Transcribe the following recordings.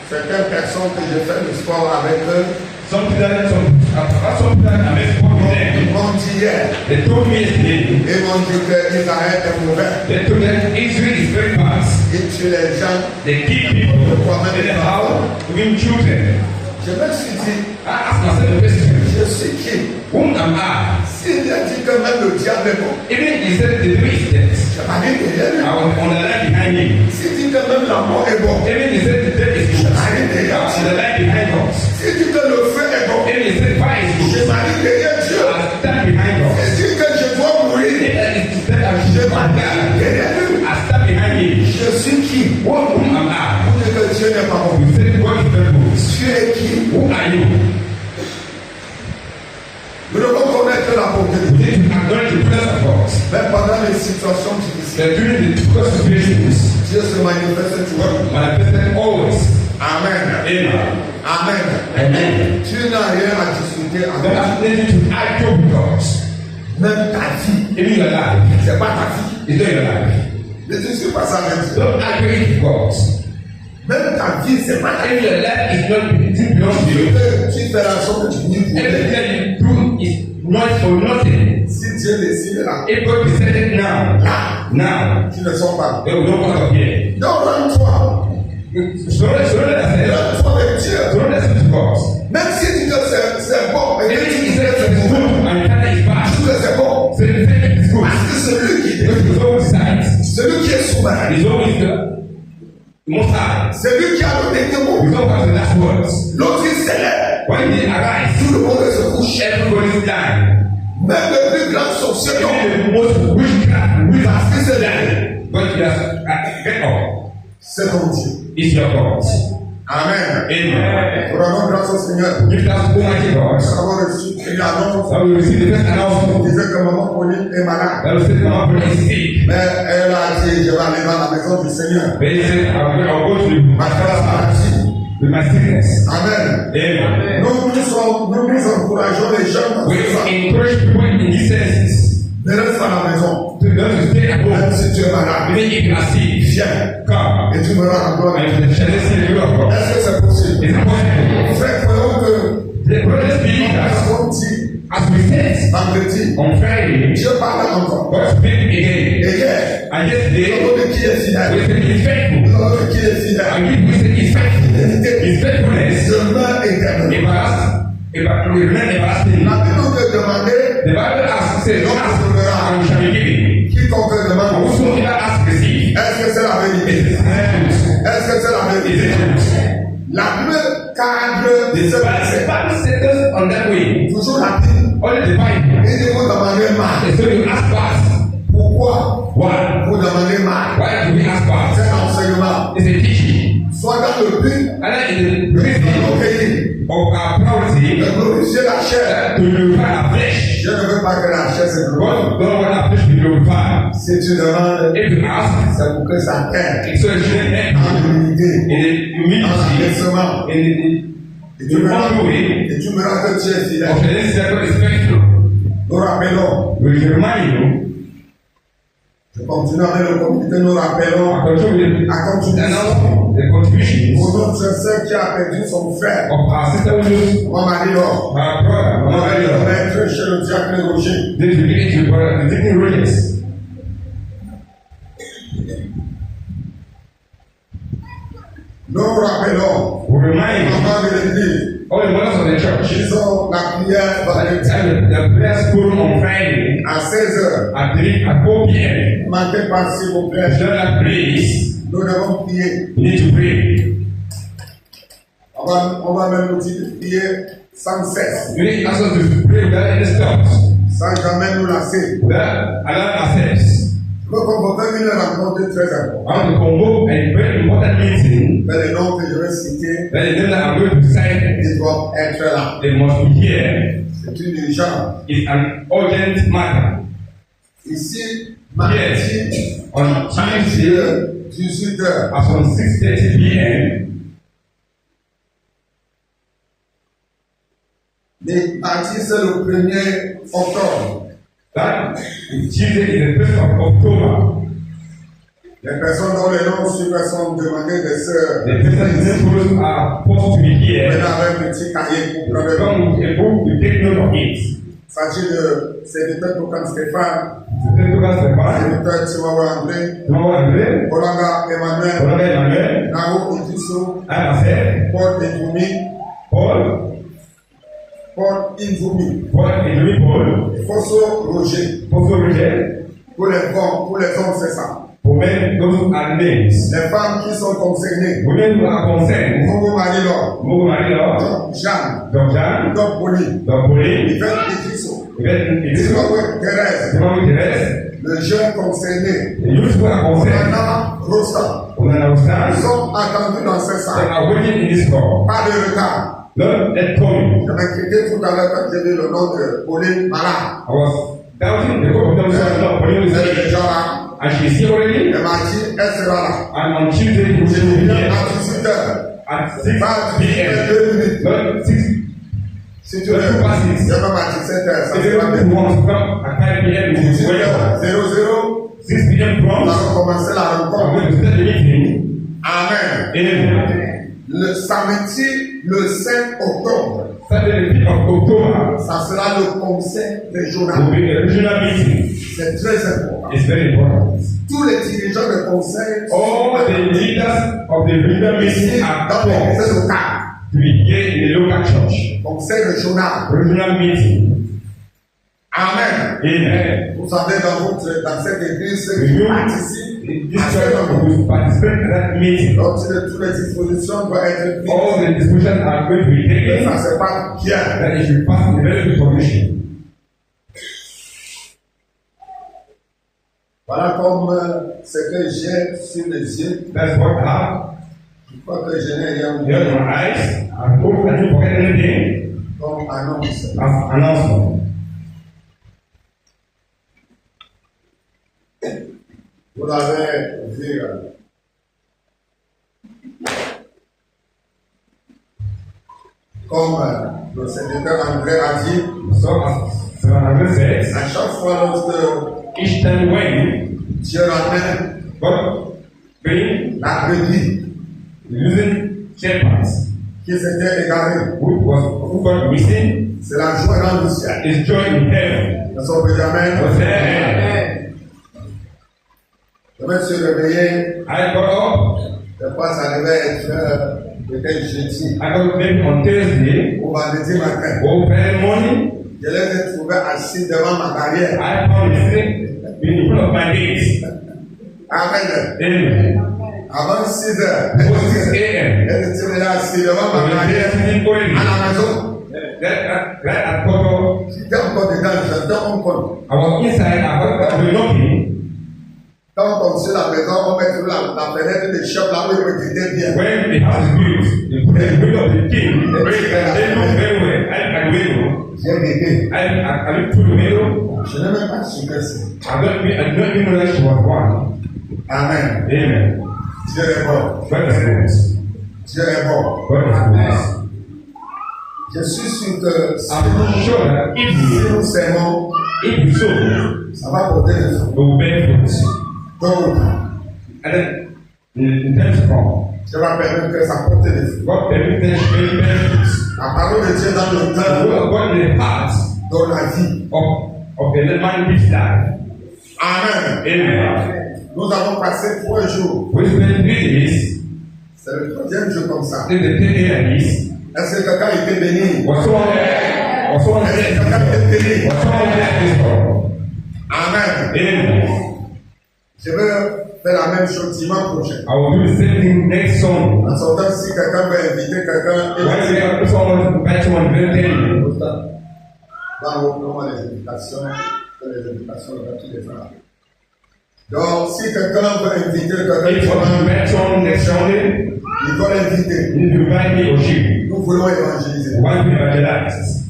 certaines personnes que je fais le sport avec eux, some people that make sport with them. ils m'ont dit hier, They told me yesterday. ils m'ont dit qu'Israël est mauvais. They told them Israel is very bad. Ils tuent les gens. They kill people in the house, even children. Je me suis dit, I asked myself the question, je suis qui? whom am I? S'il a dit que même le diable est bon, Even he said the devil is dead. je m'arrive derrière lui. I was on the line behind him. S'il dit que même la mort est bon, Even he said the death is je good. m'arrive I derrière was on Dieu. the line behind us. S'il dit que le feu est bon, Even he said fire is je good. m'arrive derrière Dieu. I stand behind us. S'il dit que je dois mourir, If that is dead, I je should not m'arrive die. derrière lui. I stand behind him. Je suis qui? Whom am I? Pour dire que Dieu n'est pas bon. You said God is very good. Tu es qui? Who are you? Nous devons connaître la bonté de We Dieu. need to acknowledge the presence of God. Même pendant les situations difficiles, That during the difficult situations, Dieu se manifeste toujours. manifested always. Amen. Amen. Amen. Amen. Tu n'as rien à discuter There avec is nothing to argue with God. même ta vie. Even your life. C'est pas ta vie. It's not your life. Ne discute pas ça avec Dieu. Don't argue with God. Même ta vie, c'est pas ta vie. If your life is not it belongs to you, Tu fais la sorte de vie pour everything Dieu. that you do is not for nothing. Si Dieu décide là, If God decided now, tu ne sors pas. then we don't come up here. Donc rends-toi. Surrender ourselves. Rends-toi avec Dieu. Surrender ourselves to God. Même si tu dis que c'est bon, et que Everything tu is dis que said c'est is bon, good and Father is bad. tu dis que c'est bon. So the thing is good. Parce que celui qui Because décide, the Lord decides. celui qui est souverain, He's always the most high. celui qui a le dernier mot, We don't have the last words. l'autre il s'élève. When he arrives, Tout le monde se couche. everybody's dying. Même le plus grand sorcier tombe. Even the most witchcraft, Parce que c'est wizard, là. but he has get up. C'est ton Dieu. It's your God. Amen. Amen. Rendons grâce au Seigneur. Give thanks to Almighty God. Nous avons reçu une annonce. That we receive the first On announcement. disait que maman Pauline est malade. That we said Mama Pauline is sick. Mais elle a dit, je vais aller dans la maison du Seigneur. But he said, I'll go to Ma my grâce father's house partie. with my sickness. Amen. Amen. Nous encourageons les gens dans We ce sens. encourage people in these senses Ne reste pas à la maison. to not to stay at Même home. si tu es malade, Even if you are sick, viens come et tu me rends encore. and shall I see the will of God. Est-ce que c'est possible? Is it possible? Frère, croyons que The brothers believe nous that avons dit as we said vendredi, on Friday, Dieu parle encore. God speak again. Et hier, And nous yesterday, avons dit qui est we fidèle. said he's faithful. Nous avons dit qui est fidèle. And we said he's faithful. His faithfulness Demeure éternel. will remain everlasting. La Bible nous demandait, The Bible asks, says, ask and you shall be given. quiconque And demande, whosoever asks, receive. est-ce que c'est la It vérité? is the truth. Est-ce que c'est la It vérité? is the truth. La Bible cadre de ce The verset. Bible settles on that way. Toujours la Bible. Only the Bible. Et vous demandez mal. And so you ask us, Pourquoi why? vous demandez mal? Why do we ask us? C'est un enseignement. It's a teaching. Soit dans le but And in the de reason nos pays, of our priority de glorifier la chair. to glorify our flesh. Je ne veux pas que la chair se glorifie. God don't want our flesh to be glorified. Si tu demandes, If you ask, c'est pour que ça t'aide so it should end en humilité, in the en humility, abaissement. in Et tu the verras humble way et tu verras que tu es of fidèle. the circle is faithful. Nous rappelons, We remind you, je continue avec le comité, nous rappelons I control à the continuer announcement, the contributions pour notre sœur qui a perdu son frère. of our sister Willows, On m'a dit, oh, our brother, on va le our remettre chez le diacre Roger. This will be to brother, the Deacon Rogers. Nous rappelons, We remind you, avant de l'église, all the mothers of the church, ils ont la prière by the vendredi time the prayer forum on Friday à 16h. at 4 p.m. Ne manquez pas, s'il vous plaît. If you don't have praise, Nous devons prier. you need to pray. On va même nous dire de prier sans cesse, You need us to pray without any stops, sans jamais nous lasser. without allowing ourselves. Nous convoquons une rencontre très importante. I want to convoke a very important meeting Mais les noms que je vais citer, that the name that I'm going to cite, ils doivent être là. they must be here. C'est une urgence. It's an urgent matter. Ici, mardi, On Tuesday, 18h, as on 6:30 p.m., mais mardi, c'est le 1er octobre. that Tuesday is the 1st of October. Les personnes dont les noms suivants sont demandés des sœurs. The persons who are supposed to be Vous here, avez un petit cahier pour prendre le nom. come with a book to take note of it. Il s'agit de serviteur Tokan Stéphane, C'était tout à fait. serviteur Chihuahua André, Comment André, Olanga Emmanuel, Olga Emmanuel, Nao Idiso, Marcel, Paul Invoumi, Paul et Louis Paul, Fosso Roger. Poso Roger, Pour les hommes, c'est ça. for men, those are names. Les femmes qui sont concernées, Women who are concerned, Mogo Marie-Laure, Mogo Marie-Laure, Jeanne, Dr. Jean, Dr. Poli, Dr. Pauline, Yvette Idiso, Yvette Idrisso, Simawe Thérèse, Simon Thérèse, le jeune concerné, the youth who are concerned, Anna Rosa. on Ils understand, sont attendus dans ce they salle. are waiting in this call. Pas de retard. Lord, let come. Je m'inquiétais tout à l'heure quand j'ai vu le nom de Pauline Mala. I was doubting the hope of them, so Lord, Pauline is Elle est here. déjà là. And she is here already. Elle m'a dit, elle sera là. And on Tuesday, she Je will be viens here à 18h. at 6 Pas p.m. 2 minutes. Lord, 6. Si tu veux, je vais même à 17h. Ça If sera you bien. want to come at 5 p.m., you will welcome. 00. 6 p.m. Nous from, allons commencer la I'm rencontre. going to start the meeting. Amen. Amen. Le samedi, le 5 octobre, Saturday, the 5th of October, ça sera le conseil will régional. be a regional meeting. C'est très important. It's very important. Tous les dirigeants de conseil All the leaders of the regional meeting are dans le conseil called local, to be here in the local church. conseil régional. Regional meeting. Amen. Amen. Vous savez, dans cette église, ceux We qui know participent this à church cette will participate in that meeting. donc, toutes les dispositions doivent être prises. All the discussions are going to be Que taken, ça se passe bien. that it should pass in a very good condition. Voilà comme ce que j'ai sur les yeux. That's what I have. Je crois que je n'ai rien You have oublié my eyes. I hope I didn't forget anything comme annonce. as announcement. Vous l'avez vu. Comme le sénateur André a dit, So as André says, à chaque fois lorsque each time when Dieu ramène God bring la brebis using shepherds qui s'était égarée, who got missing, c'est la joie dans le ciel. is joy in heaven. Nous sommes Benjamin. Was there. Je me suis réveillé. I got up. Des fois, ça devait être peut-être jeudi I got up maybe on Thursday ou vendredi matin. or Friday morning. Je les ai trouvés assis devant ma carrière. I found a seat in front of my gate. Amen. Amen. Avant 6 heures, Before 6 a.m. elles étaient déjà assis devant I ma was there carrière sitting already. à la maison. Right at Koto, J'étais encore dedans, j'étais encore. I was inside. I was knocking. Quand on sur la maison, on met toujours la fenêtre de shop là où il peut quitter bien. When the house is built, they put the window of the king. They look very well. I look at the window. J'ai guetté. I look through the window. Je n'ai même pas su que c'est. I don't even know that she was one. Amen. Amen. Dieu est bon. God is good. Dieu est bon. God is good. Je suis sûr que I'm sure that si if nous s'aimons, we sow, ça va porter des fruits. we will bear fruits. Donc, And then, in terms of je vais permettre que ça porte des fruits. God permits us bear fruits. La parole de Dieu dans le The cœur word of God in the heart donne la vie. of a man which died. Amen. Amen. Nous avons passé 3 jours. We spent 3 days. C'est le 3e jour comme ça. In the 10 day like this. Est-ce que quelqu'un était béni? Was someone Est-ce que there? quelqu'un était béni? Was someone there this call? Amen. Amen. Je veux faire la même chose dimanche prochain. I will do the same thing next Sunday. En sortant, si quelqu'un veut inviter quelqu'un, When someone invite someone, then tell you. dans vos comment les invitations dans tous les gens. Donc, si quelqu'un veut inviter quelqu'un, If you want to invite someone next Sunday, il doit l'inviter. you need to invite me or she. Nous voulons évangéliser. We want to evangelize.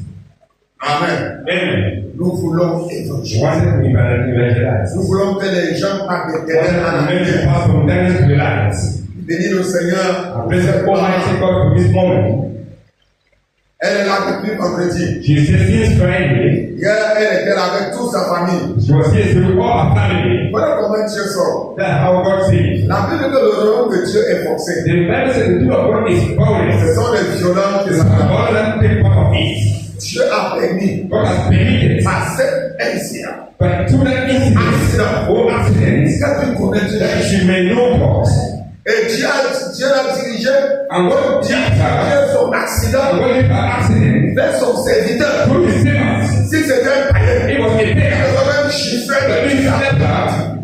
Amen. Amen. Nous voulons We évangéliser. want to evangelize. Nous voulons que les gens partent des We ténèbres à want la to lumière. pass from darkness to the light. Bénis le Seigneur. I bless the Almighty God for this moment. Elle est là depuis vendredi. She said since Friday, Hier, elle était là avec toute sa famille. she was here with all her family. Voilà comment Dieu sort. That's how God sees. La Bible dit que le royaume de Dieu est forcé. The Bible says the kingdom of God is Ce powerless. sont les violents qui It's sont the là. one that take part of it. Dieu a permis God has permitted. à cet incident. But through that incident or accident, Que tu connais Dieu. that she may know God. Et Dieu l'a dirigé. And what Dieu did a her, dirigé son and accident what did her accident, vers son serviteur. through his servants, Si c'était un païen, it was a il pair. aurait même chiffré That de means ça. that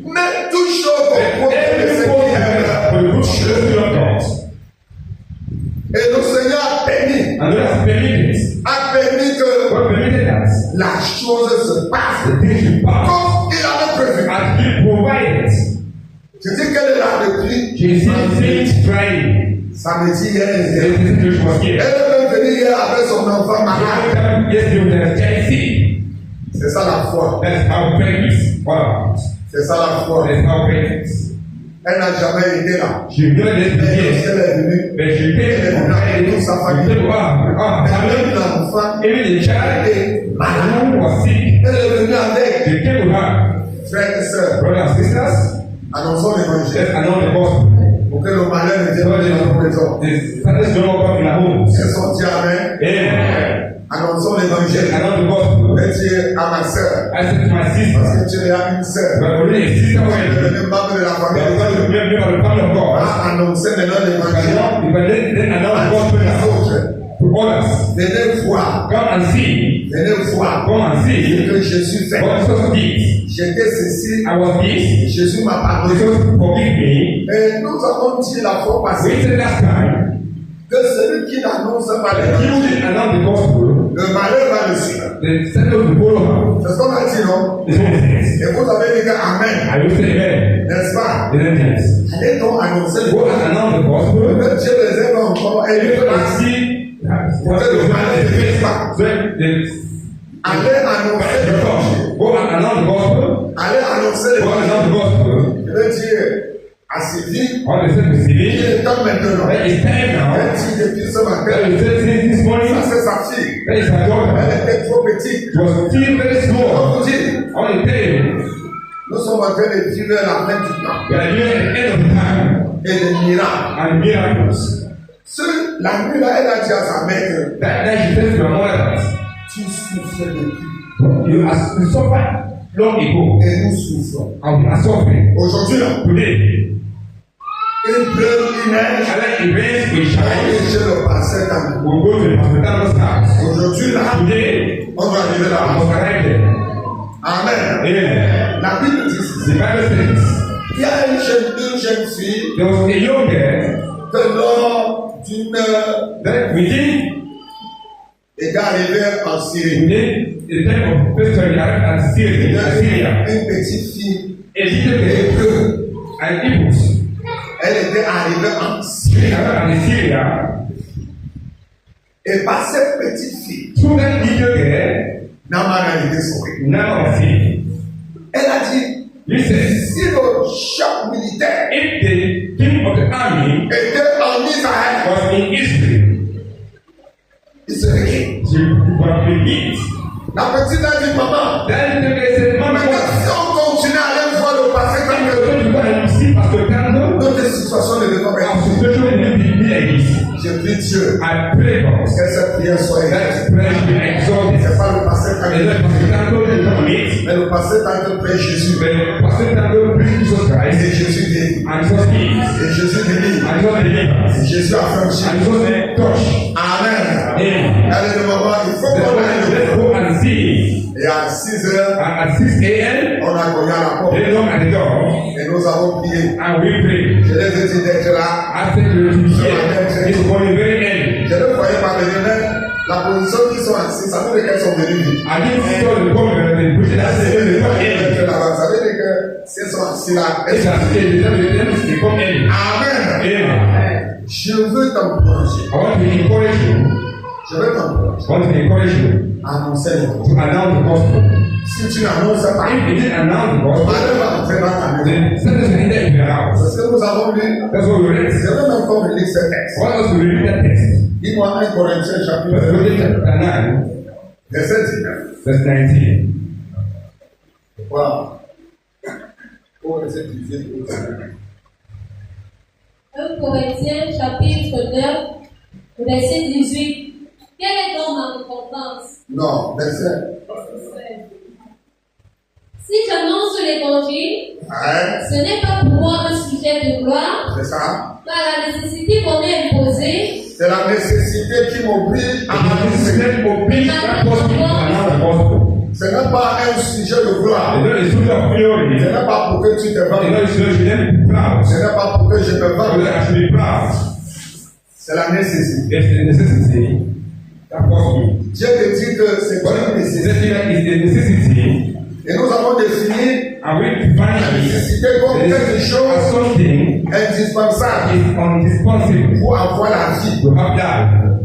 Mais tout chose pour every ce one qui est for the good children of God. Et le Seigneur a permis And God has permitted, que God permitted us, la chose se passe the things should pass, comme il avait prévu. and He provided. Je dis qu'elle est là depuis She since Friday. samedi hier. The situation was Elle here. est même venue hier avec son enfant malade. Yes, you have child sick. C'est ça la foi. That's how faith is all about. C'est ça la foi. That's how faith is. Elle n'a jamais été là. She knew this Mais yes, lorsqu'elle est venue, but she paid for it. toute sa famille. She said, wow, Même l'enfant even the child était malade. who was sick, Elle est venue avec they came with her. frères et sœurs. Brothers and sisters, Annonçons l'évangile. let's announce the gospel. Pour que le malheur ne vienne So pas dans nos maisons. the fathers don't come in our homes. Elles sont dit Amen. Amen. Annonçons Let's l'évangile. announce the gospel. Et dire à ma sœur. I said to my Parce sister, que tu es là une sœur. but only a sister Tu went. es le membre de la We famille are de going to Dieu. be a member of the family of God. Va annoncer maintenant l'évangile. If I then announce the gospel Les now autres. to others, Venez voir. come and see. Venez voir. Come and Ce see que Jésus fait. what Jesus did. J'étais ceci. I was this. Jésus m'a pardonné. Jesus forgive me. Et nous avons dit la fois We passée said last time, que celui qui n'annonce pas that you l'évangile, didn't announce the gospel, le malheur va le suivre. the sender will follow C'est ce qu'on a dit, non? her. It's what it says. Et vous avez dit que Amen. I will say amen. N'est-ce pas? Isn't it? Allez donc annoncer le Go and announce the gospel. que Dieu les aime encore et You il can passe. see that. Allez annoncer the l'évangile. Go and announce the gospel. Allez annoncer Go and announce l'évangile. the gospel. Je veux dire à Sylvie, What they said to il Sylvie, est temps maintenant. that it's time now. Elle dit depuis ce That matin, is said since this morning, ça c'est sa fille. that is her daughter. Elle était trop petite. It was still very Je small. vous dis, I want to tell you, nous sommes en train de vivre la fin du temps we are living at the end of the time et des miracles. and miracles. La nuit là, elle a dit à sa mère, That night she said to her mother, tu souffres depuis you suffered long ago, et nous souffrons. and we are suffering. Aujourd'hui là, Today, il pleut, il neige, I like the rain will et shine. je le passais dans We'll go to the hospital's house. Aujourd'hui là, Today, on va arriver I là. must arrive there. Amen. Amen. La Bible dit The ceci. Bible says Il y a une jeune fille there was a young girl que lors d'une that within est arrivée en Syrie. the time of history arrived at Syria. Une petite fille A little girl hébreu. and Hebrews. Elle était arrivée en She Syrie. arrived at Syria. Et par cette petite fille, So that little girl n'a pas réalisé son rêve. now of it. Elle a dit, Listen, si le chef militaire if the king of the army était en Israël, was in Israel, il serait qui? she would have been hit. La petite a dit, maman, That little girl said, Mama, mais what? si on continue à aller voir le passé I'm comme going to go and see Pastor Candle. notre situation ne devrait pas Our être. situation will be like this. Je prie Dieu I pray God que cette prière soit that écoutée. prayer be exalted. C'est pas le passé And tant let que Pastor Candle come it. mais le passé tant que près Jésus. When Pastor Candle preach Jesus Et Christ, Jésus dit, and Jesus heals, et Jésus délivre. and Jesus delivers, Et Jésus a franchi. and Jesus touch. Amen. Amen. Allez le moment, il faut qu'on aille le Let's go and see. Et à 6 heures, And at 6 a.m., on a cogné à la porte. they knock at the door, Et nous avons prié. and we pray. Je les ai dit d'être là. I said to you, here, it's going very early. Je ne voyais pas venir, mais la position qu'ils sont assis, ça veut dire qu'elles sont venues. I didn't see all the government and push it. I said, they come early. Ça veut dire que si elles sont assis là, elles It's sont a state, they come early. Amen. Amen. Je veux t'encourager. I want to encourage you. Je veux t'encourager. I want to encourage you À annoncer le to announce the gospel. Si tu n'annonces pas, If you didn't announce the gospel, malheur va entrer dans ta maison. then sentence will enter into your house. C'est ce que nous avons lu. That's what we read. Je vais encore lire ce texte. I want us to read that text. Dis-moi 1 Corinthiens chapitre 9, verset 19. verse 19. Voilà. Au verset 18. 1 Corinthiens chapitre 9, verset 18. Quelle est donc ma récompense? Non, verset. Si j'annonce l'évangile, Ouais. ce n'est pas pour moi un sujet de gloire, C'est ça. par la nécessité qu'on m'est imposée. C'est la nécessité qui m'oblige à And this is annoncer. not obeying that gospel to announce the gospel. Ce n'est pas un sujet de gloire. It's not a story of glory. Ce n'est pas pour que tu te It's vendes. not a story to be proud. Ce n'est pas pour que je me So vende. that I should be proud. C'est la nécessité. It's the necessity that forces me. Dieu te dit que c'est pas une It's nécessité. the necessity, Et nous avons défini and we la define it nécessité comme quelque as chose something indispensable is indispensable pour avoir la vie. to have life.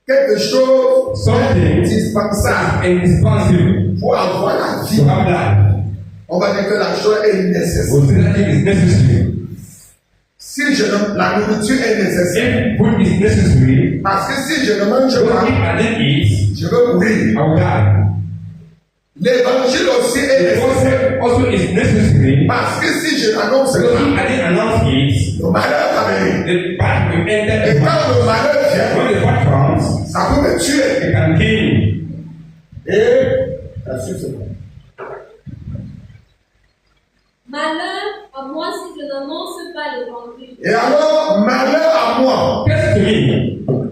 Quelque chose Something indispensable indispensable pour avoir la to vie. have life. On va dire que la chose est nécessaire. We'll say that thing is necessary. Si la nourriture est nécessaire, If food is necessary, parce que si je ne mange so if pas, I didn't eat, je vais mourir. I will die. L'évangile aussi est The nécessaire. gospel also is necessary Parce que si je n'annonce because if pas, I didn't announce it, le malheur va venir. the bad will enter Et the quand heart. le malheur vient, When the bad comes, ça peut me tuer. it can kill me. Et la suite c'est bon. Malheur à moi si je n'annonce pas l'évangile. Et alors, malheur à moi, Guess to me,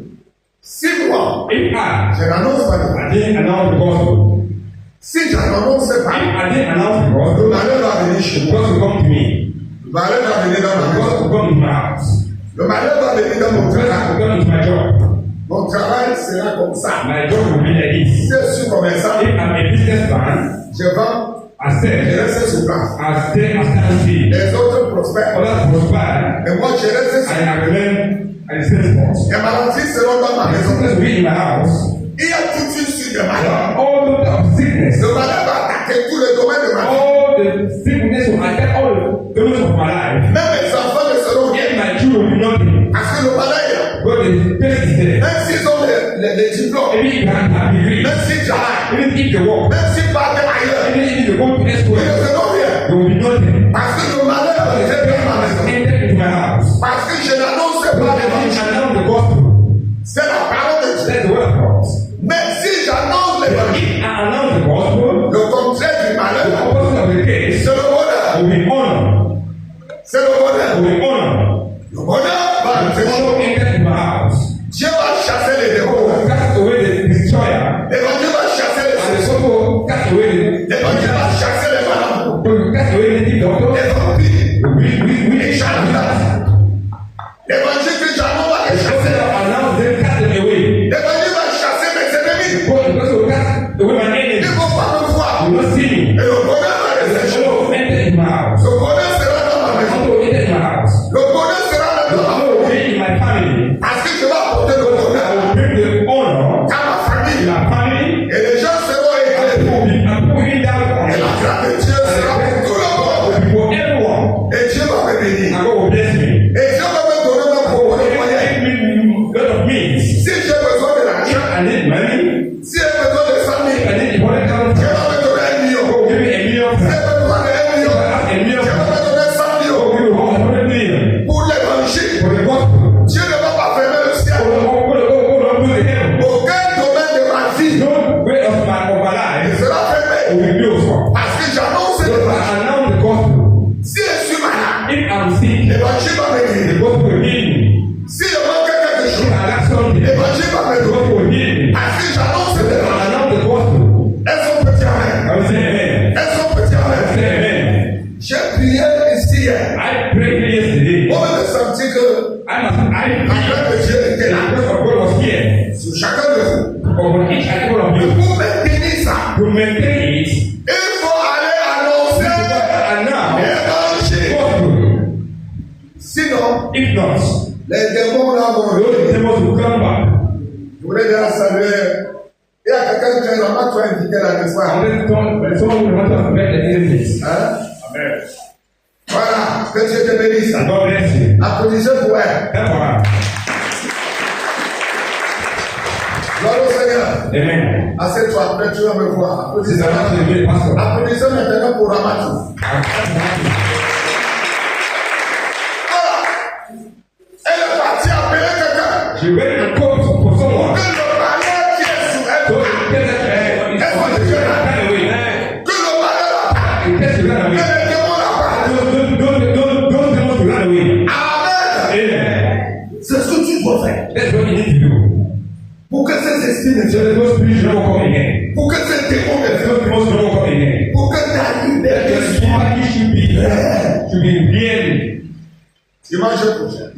si moi, if je n'annonce pas le I didn't announce the gospel, si je n'annonce if pas, I didn't announce the le gospel, malheur va venir chez the moi. gospel will come to me. Le malheur va venir dans The ma gospel maison. will come to my house. Le malheur va venir dans mon The gospel travail. will come to my job. Mon travail sera comme ça. My job will be like this. Si je suis commerçant, If I'm a businessman, je vends, I je said, reste sur place. I stay and stand still. Les autres prospèrent. Others prosper, Et moi, je reste sur and I remain at the same spot. Les maladies seront dans ma The maison. sickness will be in my house. Il y a toute une suite de malheurs. All the sickness, Le malheur va attaquer tous les domaines de ma vie. all the sickness will attack all the domains of my life. Même mes enfants ne seront rien. Yet my children will be nothing. Parce que le malheur est là. But the place is there. Même s'ils ont les diplômes, Maybe you can have degree. même s'ils travaillent, Even if they work, même s'ils partent ailleurs, even if they go to ils ne elsewhere, seront rien. there will be nothing. Parce que le malheur est dans ma maison. Enter into my house. Parce que je n'annonce Because pas I didn't l'évangile. announce the gospel. C'est la parole de Dieu. That's the word of God. Mais si j'annonce But l'évangile, if I announce the gospel, le contraire du the malheur, opposite of the case c'est le bonheur. will be honor. C'est le bonheur. Will be honor. Le bonheur va The entrer. honor enter into my house. Dieu va chasser les God démons. will cast away the destroyer. L'évangile va chasser les And the démons. gospel will cast away the L'évangile va chasser les malades. God will cast away the doctor. Les vampires. We Les charlatans. L'évangile que j'annonce va les the gospel chasser. announce them, cast them away. L'évangile va chasser mes ennemis. God will cast away my Ils enemies. ne vont pas me voir. You will not see me. Et le bonheur va The rester chez moi. honor will enter into my house. Le bonheur sera dans ma The maison. honor will enter into my house. Le bonheur sera The dans ma honor will be in my family. Parce que je vais apporter le I bonheur will bring the honor à ma in famille. my family. Et les gens seront And éclairés. people will be down on Et me. la grâce de Dieu sera pour tout le monde. For everyone. Et Dieu va me bénir. And God will bless me. Et Dieu va me donner mon propre Give moyen. me a lot of means. Si j'ai besoin de If l'argent, I need money, si j'ai besoin de 100 if 000, I need $100,000, Dieu va me donner 1 million. God will give me $1 million. Si j'ai besoin de 1 million, If I have $1 million, Dieu va me donner 100 God millions. will give me $100 million. Pour l'évangile, For the gospel. Dieu ne va pas fermer le ciel. God will open the heaven. Aucun domaine de ma vie No way of my ne life sera fermé. will be closed. Parce que j'annonce So l'évangile. I announce the gospel. Si je suis malade, If I'm sick, l'évangile va me the guérir. gospel will heal me. Si je manque quelque If chose, I lack something, the l'évangile va me donner. gospel will heal me. Parce que j'annonce So I l'évangile. announce the gospel. Est-ce qu'on peut dire amen? I will say amen. Est-ce qu'on peut dire I will say amen? amen. J'ai prié ici hier. I prayed yesterday. On me sentit que I la grâce de Dieu était the là. grace of God was here. Sur chacun de vous. Upon each and every one of you. Pour maintenir ça, To maintain it, il faut aller annoncer and now, l'évangile. gospel. Sinon, If not, les démons là vont those revenir. devils will come back. Je voudrais déjà saluer. Il y a quelqu'un qui est là, toi invité là, n'est-ce pas? And then someone will want to affect the enemies. Hein? Amen. Voilà, que Dieu te bénisse. And God bless you. Applaudissez pour elle. That's why. Gloire au Seigneur. Amen. Assieds-toi, après tu vas me voir. C'est ça, c'est le pasteur. Applaudissez maintenant pour Ramatou. Voilà. Elle est partie appeler quelqu'un. Je vais le corps pour son moi. Que le malheur qui est sous elle. Que le malheur là. Que le démon là. Amen. C'est ce que tu dois faire. Pour que ces esprits ne viennent pas. Pour que ces démons ne viennent pas. Pour que ta liberté soit. Dimanche prochain.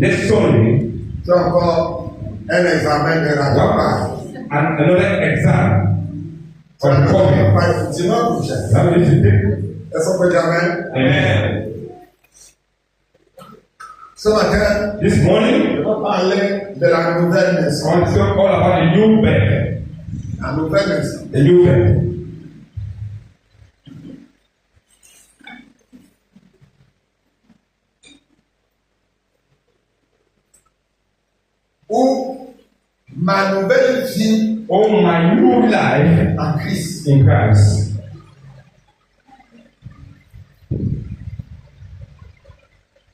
Tu as encore un examen de rattrapage. Another exam. Tu as encore dimanche prochain. Est-ce qu'on peut dire amen? Amen. Ce matin, This morning, je vais parler de la nouvelle I naissance. want to talk all about the new birth. La nouvelle naissance. The new birth. Ou ma nouvelle vie Oh, my new life en Christ. in Christ.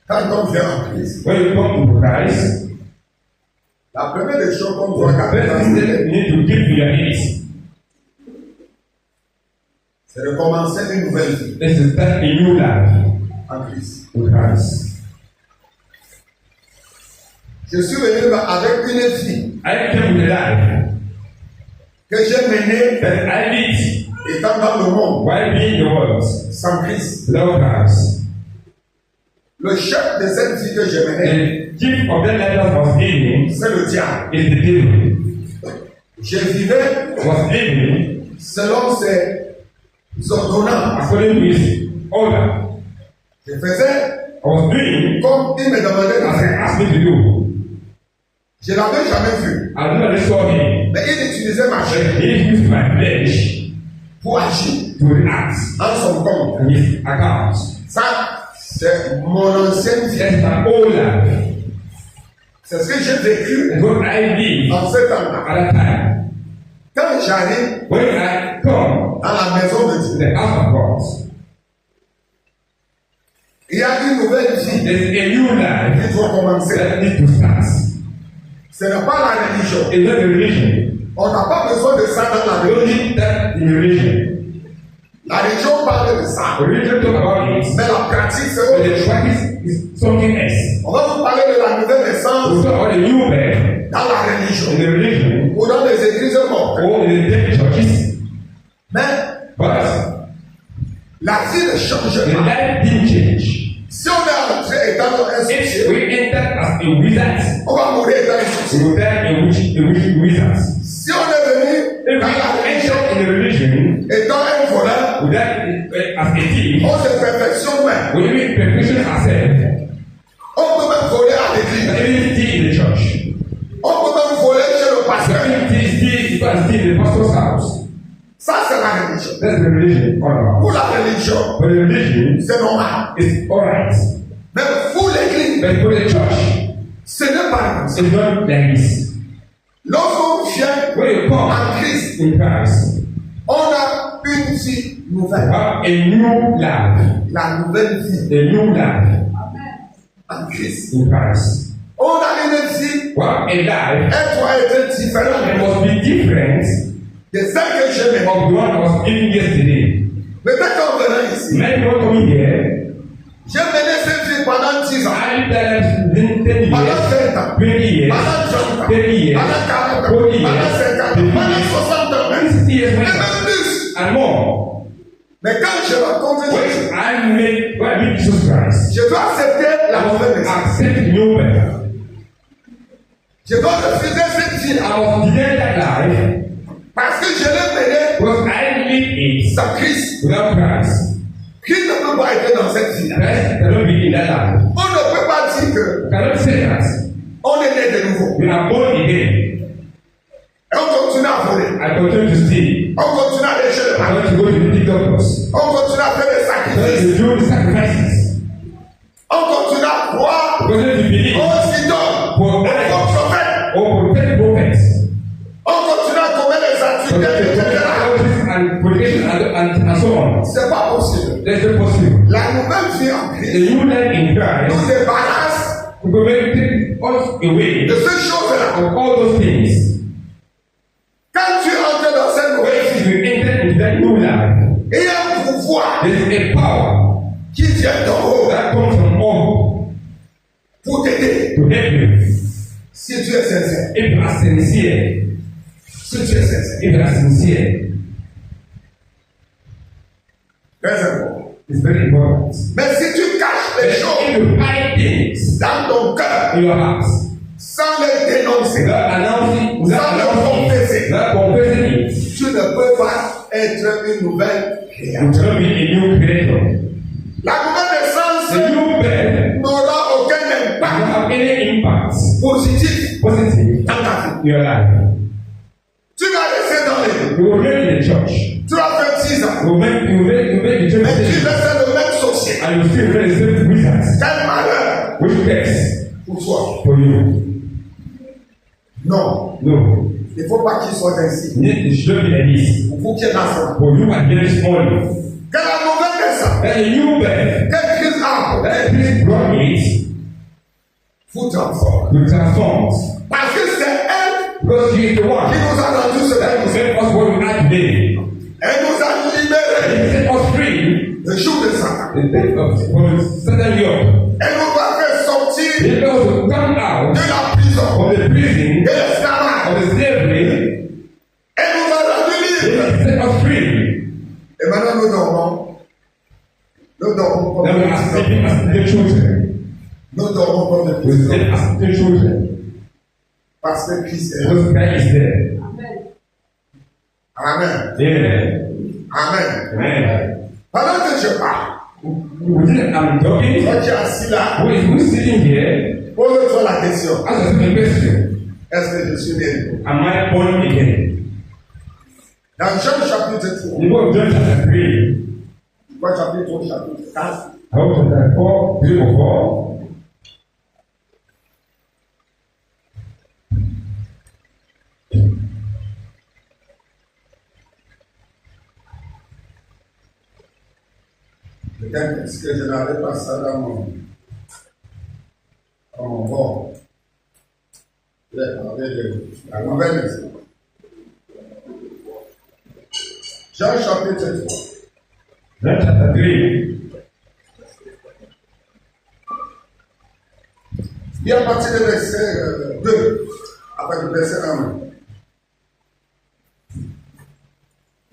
Quand on vient en Christ, When you come to Christ, la première des choses qu'on doit the garder first dans thing cette that you need to give to your needs c'est de commencer une nouvelle vie is to start a new life en Christ. with Christ. Je suis venu avec une vie I came with a life que j'ai menée that I lived étant dans le monde while being in the world sans Christ. without Christ. Le chef de cette vie que j'ai menée, The gift of that life that was living c'est le diable. is the devil. Je vivais Was living selon ses ordonnances. according to his order. Je faisais I was doing comme il me demandait de as he faire. asked me to do. Je ne l'avais jamais vu. I never saw him. Mais il utilisait ma chair He used my flesh pour agir to react en son compte. on his account. Ça, c'est mon ancienne vie. That's my old life. C'est ce que j'ai vécu That's what I did en ce temps-là. at that time. Quand j'arrive When I come dans la maison de to Dieu, the house of God, il y a une nouvelle vie there's a new life qui doit commencer. that needs to start. Ce n'est pas la religion. It's not a religion. On n'a pas besoin de ça dans la We don't religion. need that in religion. La religion parle de ça. Religion talk about it, Mais la pratique, c'est but autre the chose. practice is something else. On va vous parler de la nouvelle We naissance talk about the new birth dans la in religion the religion ou dans les églises mortes. or in the dead churches, Mais but la vie ne change the pas. life didn't change. Si on est entré étant un If sorcier, we enter as a wizard, on va mourir étant un we sorcier. will die a witch wizard. Si on est venu If dans la we religion enter in the religion étant un voleur, we die as a thief, on se perfectionne même. we will perfection ourselves. On peut même voler à But l'église. even steal in the church. On peut même voler chez le pasteur. Even steal in the pastor's house. Ça, c'est la religion. That's the religion all about. Pour la religion, But the religion c'est normal. is alright. Mais pour l'église, But for the church, ce n'est pas comme ça. it's not like this. Lorsqu'on vient When you come en Christ, in Christ, on a une vie you nouvelle. have a new life. La nouvelle vie A new life en Christ. in Christ. On a une vie, You have a life elle doit être that différente must be different de celle que j'ai of maintenant. the one I was living yesterday. Peut-être qu'en venant ici, Many people coming here, j'ai mené cette vie pendant 10 ans, I lived that life within 10 pendant years, 20 ans, 20 years, pendant 30 ans, 30 years, pendant 40 ans, 40 years, pendant 50 ans, pendant 60 ans, même, 60 years et later, même plus. and more. Mais quand je rencontre Jésus, When I meet Jesus Christ, je dois accepter la nouvelle I naissance. accept new birth. Je dois refuser cette vie I was denied that life parce que je l'ai mené because I live it sans Christ. without Christ. Qui ne peut pas être dans cette vie-là? Christ cannot be in that life. On ne peut pas dire que You cannot say that. on est né de nouveau. We are born again. Et on continue à voler. I continue to steal. On continue à aller chez le I malade. want to go to the doctors. On continue à faire des I want sacrifices. to do the sacrifices. On continue à croire I continue to believe aux idoles, aux faux prophètes. or protect prophets. On continue à C'est pas possible. That's not possible. La nouvelle vie en The Christ new life in Christ nous débarrasse will take us away de ces choses-là. of all those things. Quand tu entres dans cette nouvelle If vie, you enter into that new life, il y a un pouvoir there is a power qui vient d'en haut that comes from all pour t'aider. to help you. Si tu es sincère. If you are sincere, Si tu es sincère. if you are sincere, Très important. it's very important. Mais si tu caches But les choses if you hide things dans ton cœur in your heart, sans les dénoncer, without announcing, without confessing it, tu ne peux pas être une nouvelle you créature. cannot be a new creator. La nouvelle The naissance new birth n'aura aucun will impact not have any impact positif positive dans ta vie. in your life. Tu vas rester dans les. You will remain in the church. Tu as 26 ans. You will make the church Mais tu safe. restes le même sorcier. And you still remain the same wizards. Quel malheur Which curse pour toi. for you? Non. No. Il ne faut pas qu'il soit ainsi. It should be like this. Il faut qu'il y ait l'enfant. For you are here this morning. Que la nouvelle naissance, That a new birth, que Christ a apporté, that Christ brought it, vous transforme. will transform. Parce que c'est elle Because she is the qui one nous a rendu ce that will que make us what we are today. elle nous a libérés He set us free du joug de Satan. from the Satan yoke. Elle nous a fait sortir He made us to come out de la prison, of the prison, de l'esclavage. of the slavery. Elle nous a rendu He libres. set us free. Et maintenant nous dormons. Nous dormons comme Now we des are petits sleeping enfants. as the children. Nous dormons comme des We petits sleep enfants. as the children. Parce que Christ est là. Because Christ is there. Amen. Amen. Amen. Amen. Pendant que je parle, Within I'm talking, toi qui es assis là, who is sitting here? pose-toi la question. Ask yourself a question. Est-ce que je suis né? Am I born again? Dans Jean chapitre 3, In the book of John chapter 3, Jean chapitre 3, chapitre 4, I hope chapter 4, 3 or 4. peut-être parce que je n'avais pas ça dans mon bord. Je vais parler de la nouvelle naissance. Jean chapitre 3. John chapter 3. Et à partir du verset 2, après le verset 1.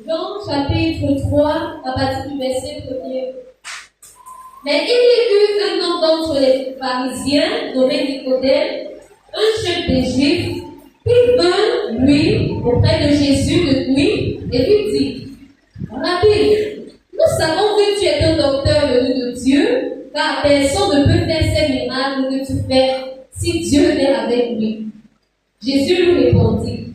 Jean chapitre 3, à partir du verset 1er. Mais il y eut un homme d'entre les pharisiens, nommé Nicodème, un chef des Juifs, qui vint, lui, auprès de Jésus de nuit, et lui dit, Rabbi, nous savons que tu es un docteur venu de Dieu, car personne ne peut faire ces miracles que tu fais si Dieu est avec lui. Jésus lui répondit,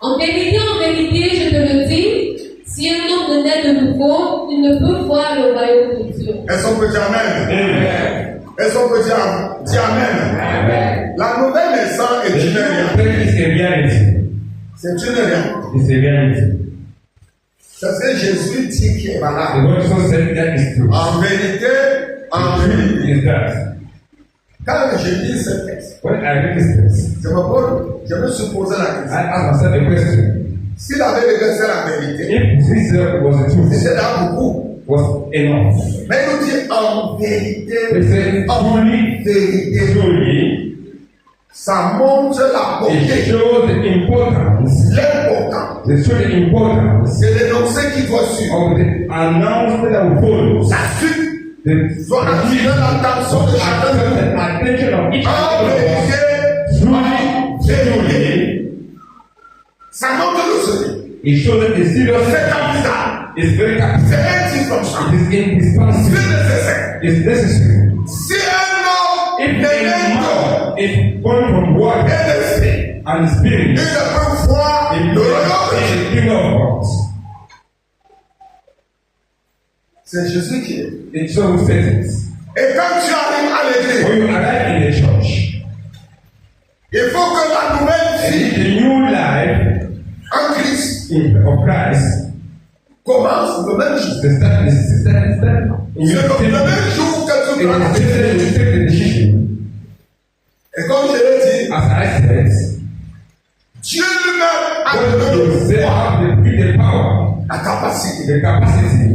en vérité, je te le dis, si un homme ne naît de nouveau, il ne peut voir le royaume de Dieu. Est-ce qu'on peut dire Amen? Amen. Est-ce qu'on peut dire Amen? Amen. La nouvelle naissance est The une new réalité. birth is a reality. C'est une réalité. It's a reality. C'est ce que Jésus dit qui est The valable. Lord Jesus said that is true. En vérité, en True vérité. is that. Quand je lis ce texte, When I read this text, je me suis posé la I question. asked myself a question. S'il avait déversé la vérité, If this was the truth, c'était là beaucoup. was enough. Mais il nous dit en vérité, They say truly, vérité. truly, Ça montre la it beauté, shows the importance, l'importance. it shows the importance C'est l'énoncé qui doit suivre. of the announcement that will follow. La suite The doit attirer l'attention de chacun de nous. the attention of each En one of us. vérité, Truly, truly, ça montre le Seigneur. it shows that the C'est seriousness capital. is very C'est capital. indispensable. It is C'est indispensable. nécessaire. It's necessary. Si un homme If n'est a pas man is born from water et d'esprit, and il spirit, ne peut voir it le royaume. is the kingdom of God. C'est Jésus qui est. It so says it. Et quand tu arrives à l'église, When you arrive in the church, il faut que la nouvelle and vie the new life en Christ of Christ commence le même jour. The start is the step. C'est le même jour que tu prends la décision. Et comme je l'ai dit, As I said, Dieu lui-même a God donné le pouvoir, the power, la capacité the capacity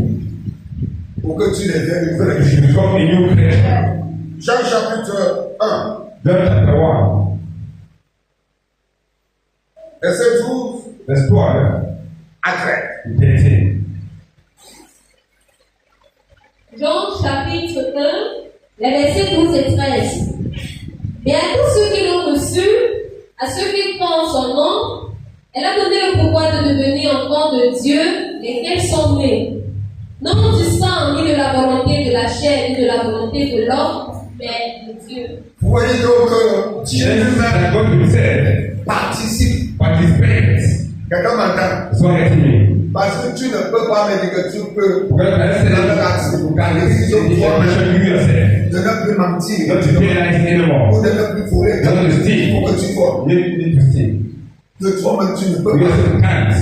pour que tu deviennes une vraie to vie. become a new creature. Jean chapitre 1, John chapter 1, verset 12 verse 12 à 13. to 13. Jean chapitre 1, les versets 12 et 13. Mais à tous ceux qui l'ont reçu, à ceux qui croient en son nom, elle a donné le pouvoir de devenir enfants de Dieu, lesquels sont nés, non du sang ni de la volonté de la chair ni de la volonté de l'homme, mais de Dieu. Vous voyez donc que Dieu lui-même That God himself participe. participates. Quelqu'un m'entend? So let me. Parce que tu ne peux pas me dire que tu peux Because I said you can décision you yourself. de ne plus mentir, Not to pay lies ou anymore. de ne plus voler, Not to steal. pour que tu voles. You need to steal. De toi-même, tu ne peux Because pas. you can't.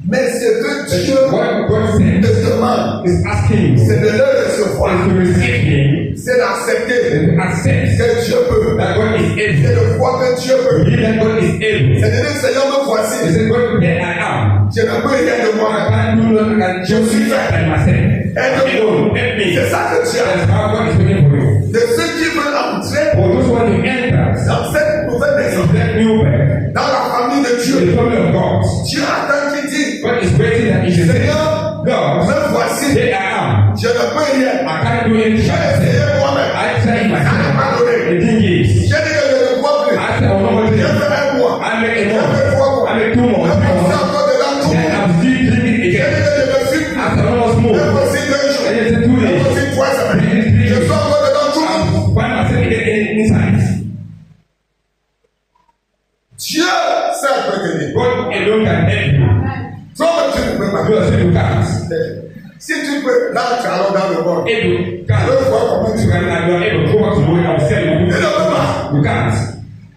Mais ce que Dieu What God said te demande, is asking you c'est de le recevoir, is to receive him c'est d'accepter and accept que Dieu peut, that God is c'est able. de croire que Dieu peut. Believe that God is able. C'est de dire, Seigneur, me He voici, said, God, here I am. je ne peux rien de I moi. can't do nothing and just be by myself. Alone, help me. C'est ça que tu as. That's how God is waiting for you. De ceux qui veulent entrer For those who want to enter dans cette nouvelle maison, in that new birth, dans la famille de the Dieu, family of God, Dieu attend qu'il dit, God is waiting that He should say, Seigneur, God, me voici, here I am. je ne peux rien. I can't do anything J'ai by myself. essayé moi-même. I tried Ça n'a pas myself. donné. The thing is, J'ai dit que je ne crois plus. I said, I will not J'ai do fait un mois. I make a J'ai month. fait 3 mois. I make 2 months. Je me suis encore dedans tout. Then I'm still drinking J'ai dit again. que je ne suis plus. I said, I will Même smoke. aussi 2 jours. And it's 2 Même days. aussi 3 semaines. Je suis encore dedans tout. I find myself again inside. Dieu seul peut t'aider. God alone can help you. Toi-même, tu ne peux pas. You yourself, you can't. Si tu peux, là, tu allons dans le monde. Able, Tu can't. veux voir comment tu You vas. can, and you are able to go back to work and sell your goods. You can't.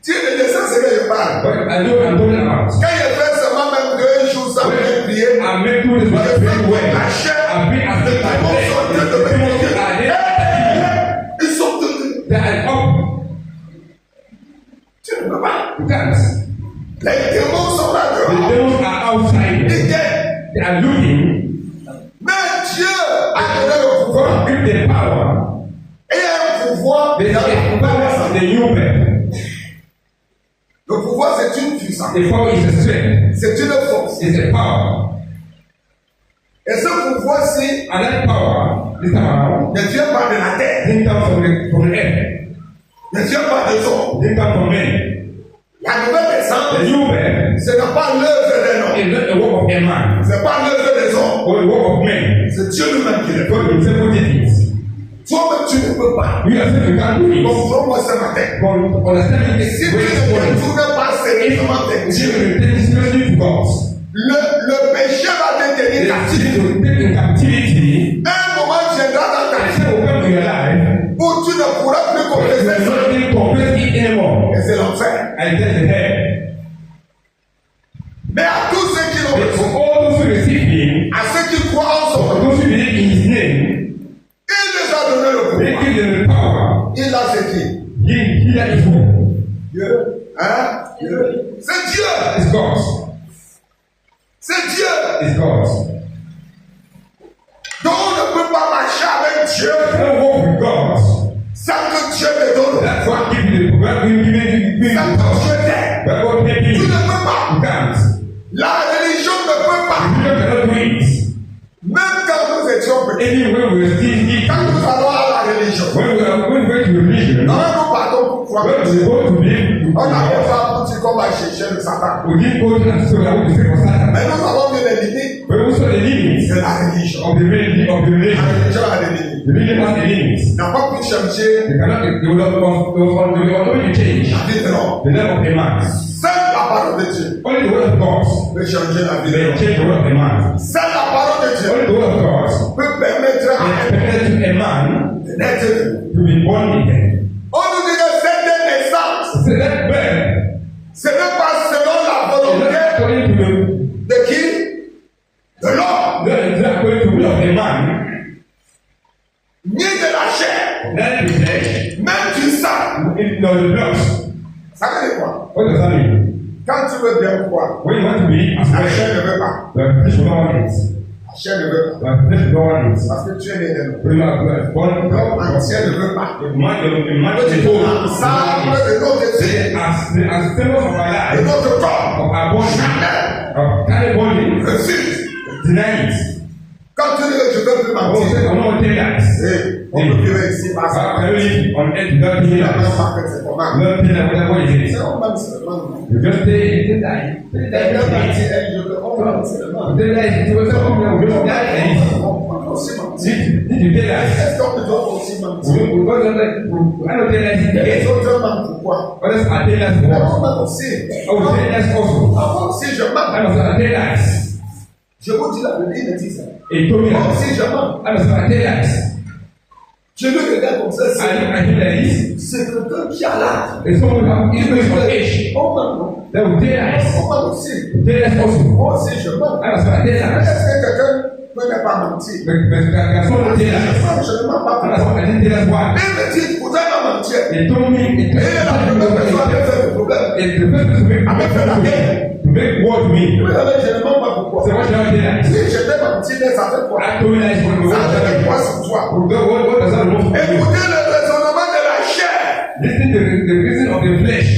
Tu es le dessin, c'est que je parle. But I know I'm talking about. Quand il fait seulement même 2 jours sans bien prier, I make two days without praying well. la chair, I've been affected by death. The demons are there. ils sont tous. They are up. Tu ne peux pas. You can't. Les démons sont là The dehors. demons are outside. Ils guettent. They are looking. Mais Dieu a donné le pouvoir. Give the power. Et un pouvoir There is dans la a power puissance. of the new birth. Le pouvoir, c'est une puissance. The power is a strength. C'est une force. It's a power. Et ce pouvoir-ci And that power, this time around, ne vient pas de la terre, didn't come from the earth. ne vient pas des hommes. Didn't come from men. La nouvelle The naissance, new birth ce n'est pas l'œuvre d'un homme. is not the work of a man Ce n'est pas l'œuvre des hommes. or the work of men. C'est Dieu lui-même qui le fait. God himself who did it. Toi-même, tu ne peux pas. You yourself, you can't do it. Comprends-moi ce matin. But understanding this Si tu way ne is te important. tournes pas sérieusement vers If Dieu, you take seriously to God, le péché va te tenir the captif. activity to take in captivity, Un moment viendra dans ta and vie it will come to your life, où tu ne pourras plus but you confesser will ça. not be confess it anymore. Et c'est l'enfer. And that's the hell. Mais à tous ceux qui l'ont But reçu, for all those who receive him, à ceux qui croient en son for nom, those who believe in his name, il les a donné le they pouvoir. give them the power. Il a ce qui He that is who? Dieu. Hein? Dieu. C'est Dieu. It's God. C'est Dieu. It's God. Donc on ne peut pas marcher avec Dieu Don't walk with God. sans que Dieu te donne. That's what give you the power. Give you Sans the que power. Dieu t'aide. But God help Tu you. ne peux pas. You can't. La religion ne peut pas. You cannot do it. Même quand nous étions petits, Even when we were still eating, quand nous allons à la religion, when we went to religion, non, nous partons pour croire when que we Dieu. go to believe, On n'avait pas pour dire qu'on va chercher le Satan. we didn't go to the store that we say for Satan. Mais nous avons vu les limites But also the limits de la religion. of the religion. La religion a des limites. The religion has the limits. N'a pas pu changer They cannot. They will only change la vie de l'homme. the level of a man. Seule la parole de Dieu Only the word of God peut changer la vie de will l'homme. change the word of a man. Seule la parole de Dieu Only the word of God peut permettre à will permit to a man de naître. to be born again. On nous dit que cette naissance, So that birth ce n'est pas selon la is volonté not according to de qui? De l'homme. the according What does that mean? Quand tu veux bien croire, When you want to be as la chair well, ne veut pas. the flesh will not want it. La chair ne veut pas. The flesh will not want it. Parce que tu es né de nous. When you are born, L'homme entier ne veut pas. the man is L'ensemble de nos désirs, as symbols of our de life, notre corps, of our body, of carry body, refuse. deny it. Quand tu dis que je veux plus Oh, mentir, say, I'm not telling lies. on peut vivre ici par How ça. can you live on earth without telling Il n'a même lies? pas fait ses commandes. Without telling whatever it is. C'est un homme seulement. You just say, you lie. Elle vient mentir, elle dit que on va seulement. You tell lies, you tell someone, you just lie. On peut aussi mentir. Did you tell lies? Est-ce qu'on peut aussi mentir? I don't tell lies in the Les head. autres mentent pourquoi? Others are telling lies Mais for on what? ment aussi. I will tell lies also. Moi aussi je mens. I must tell lies. Je vous dis la vérité, il me dit ça. He told me Moi that. aussi je mens. I must tell lies. Je le regarde comme ça, I feel like this. c'est quelqu'un qui a l'âge. There's someone who have increased of age. On ment, non? They will tell lies. On ment aussi. Tell lies also. Moi aussi je mens. I must tell lies. Est-ce que quelqu'un peut ne pas mentir? But can someone tell lies? Je ne mens pas I pour toi. didn't tell us why. Il me dit, vous allez mentir. He told me it Et la première personne qui a fait le problème. it's the first person to make war to me. Vous savez, je ne mens pas pour So toi. what shall I tell lies? Si je t'ai menti, mais ça fait quoi? I told lies for the Ça fait quoi what sur toi? does that remove from you? Écoutez le raisonnement de la chair. Listen to the reason of the flesh.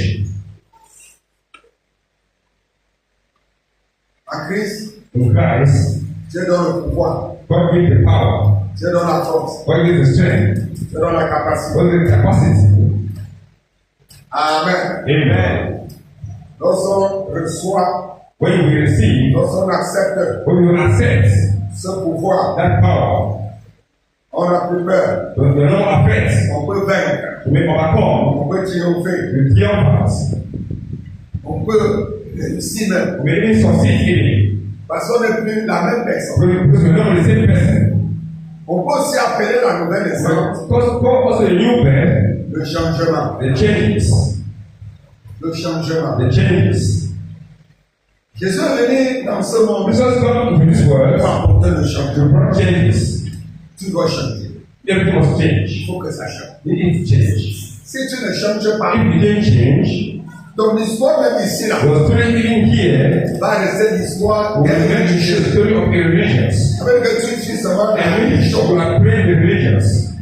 En Christ, In Christ, Dieu donne le pouvoir. God gives the power. Dieu donne la force. God gives the strength. Dieu donne la capacité. God gives the capacity. Amen. Amen. Lorsqu'on reçoit, When we receive, lorsqu'on accepte when we accept ce pouvoir, that power, on n'a plus peur. we are not afraid On peut vaincre. to make overcome On peut triompher. the triumphs. On peut réussir même. We even succeed in it. Parce qu'on n'est plus la même personne. Because we're not the same person. On peut aussi appeler la nouvelle naissance Because God also a new birth, le changement. the changes. Le changement. The changes. Jésus est venu dans ce monde Jesus come into this world pour apporter le to changement. bring changes. Tu dois changer. Everything must Il change. faut que ça change. It needs to change. Si tu ne changes pas, If you didn't change, ton histoire même ici là the story even here va rester l'histoire will des remain the religieux. story of the religions. Avec que tu dis seulement la And we religion, should upgrade the religions.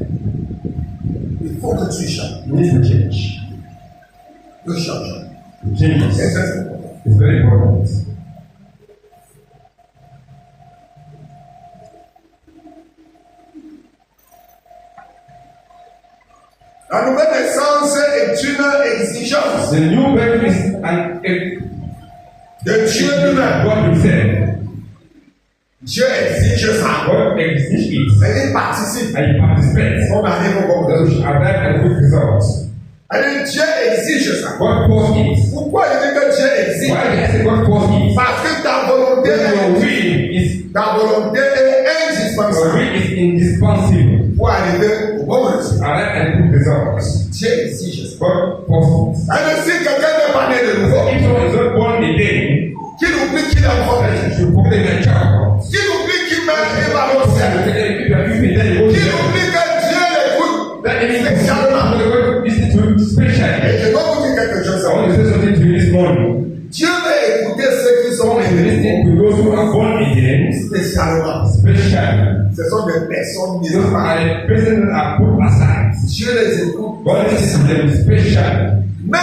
il faut que tu changes. We need to change. Le changement. The changes C'est très important. is very important. La nouvelle naissance est une exigence The new birth is an de Dieu lui-même. God himself. Dieu exige ça. God exists it. Et il participe. And he participates. On arrive au bon That we should arrive at good results. Et Dieu exige ça. God forced it. Pourquoi il dit que Dieu exige? Why did I say God forced it? Parce que ta volonté Your est, will is indispensable indispensable. pour arriver au bon résultat. Arrive at good results. Dieu exige ça. God forced it. Et si quelqu'un n'est pas né de nouveau, If someone is not born again, qu'il oublie qu'il est enfant de Dieu. you should forget their child. Qu'il oublie qu'il meurt et va au ciel. If you are living there, you go to Qu'il heaven. oublie que Dieu l'écoute That any spécialement. listen to specially. Et je dois vous dire quelque chose. I want to say something to you this morning. Dieu va écouter ceux qui sont Someone is nés listening to those who are born again, spécialement. specially. Ce sont des personnes mises Those à part. are the persons that are put aside. Dieu les écoute. God listens to them specially. Mais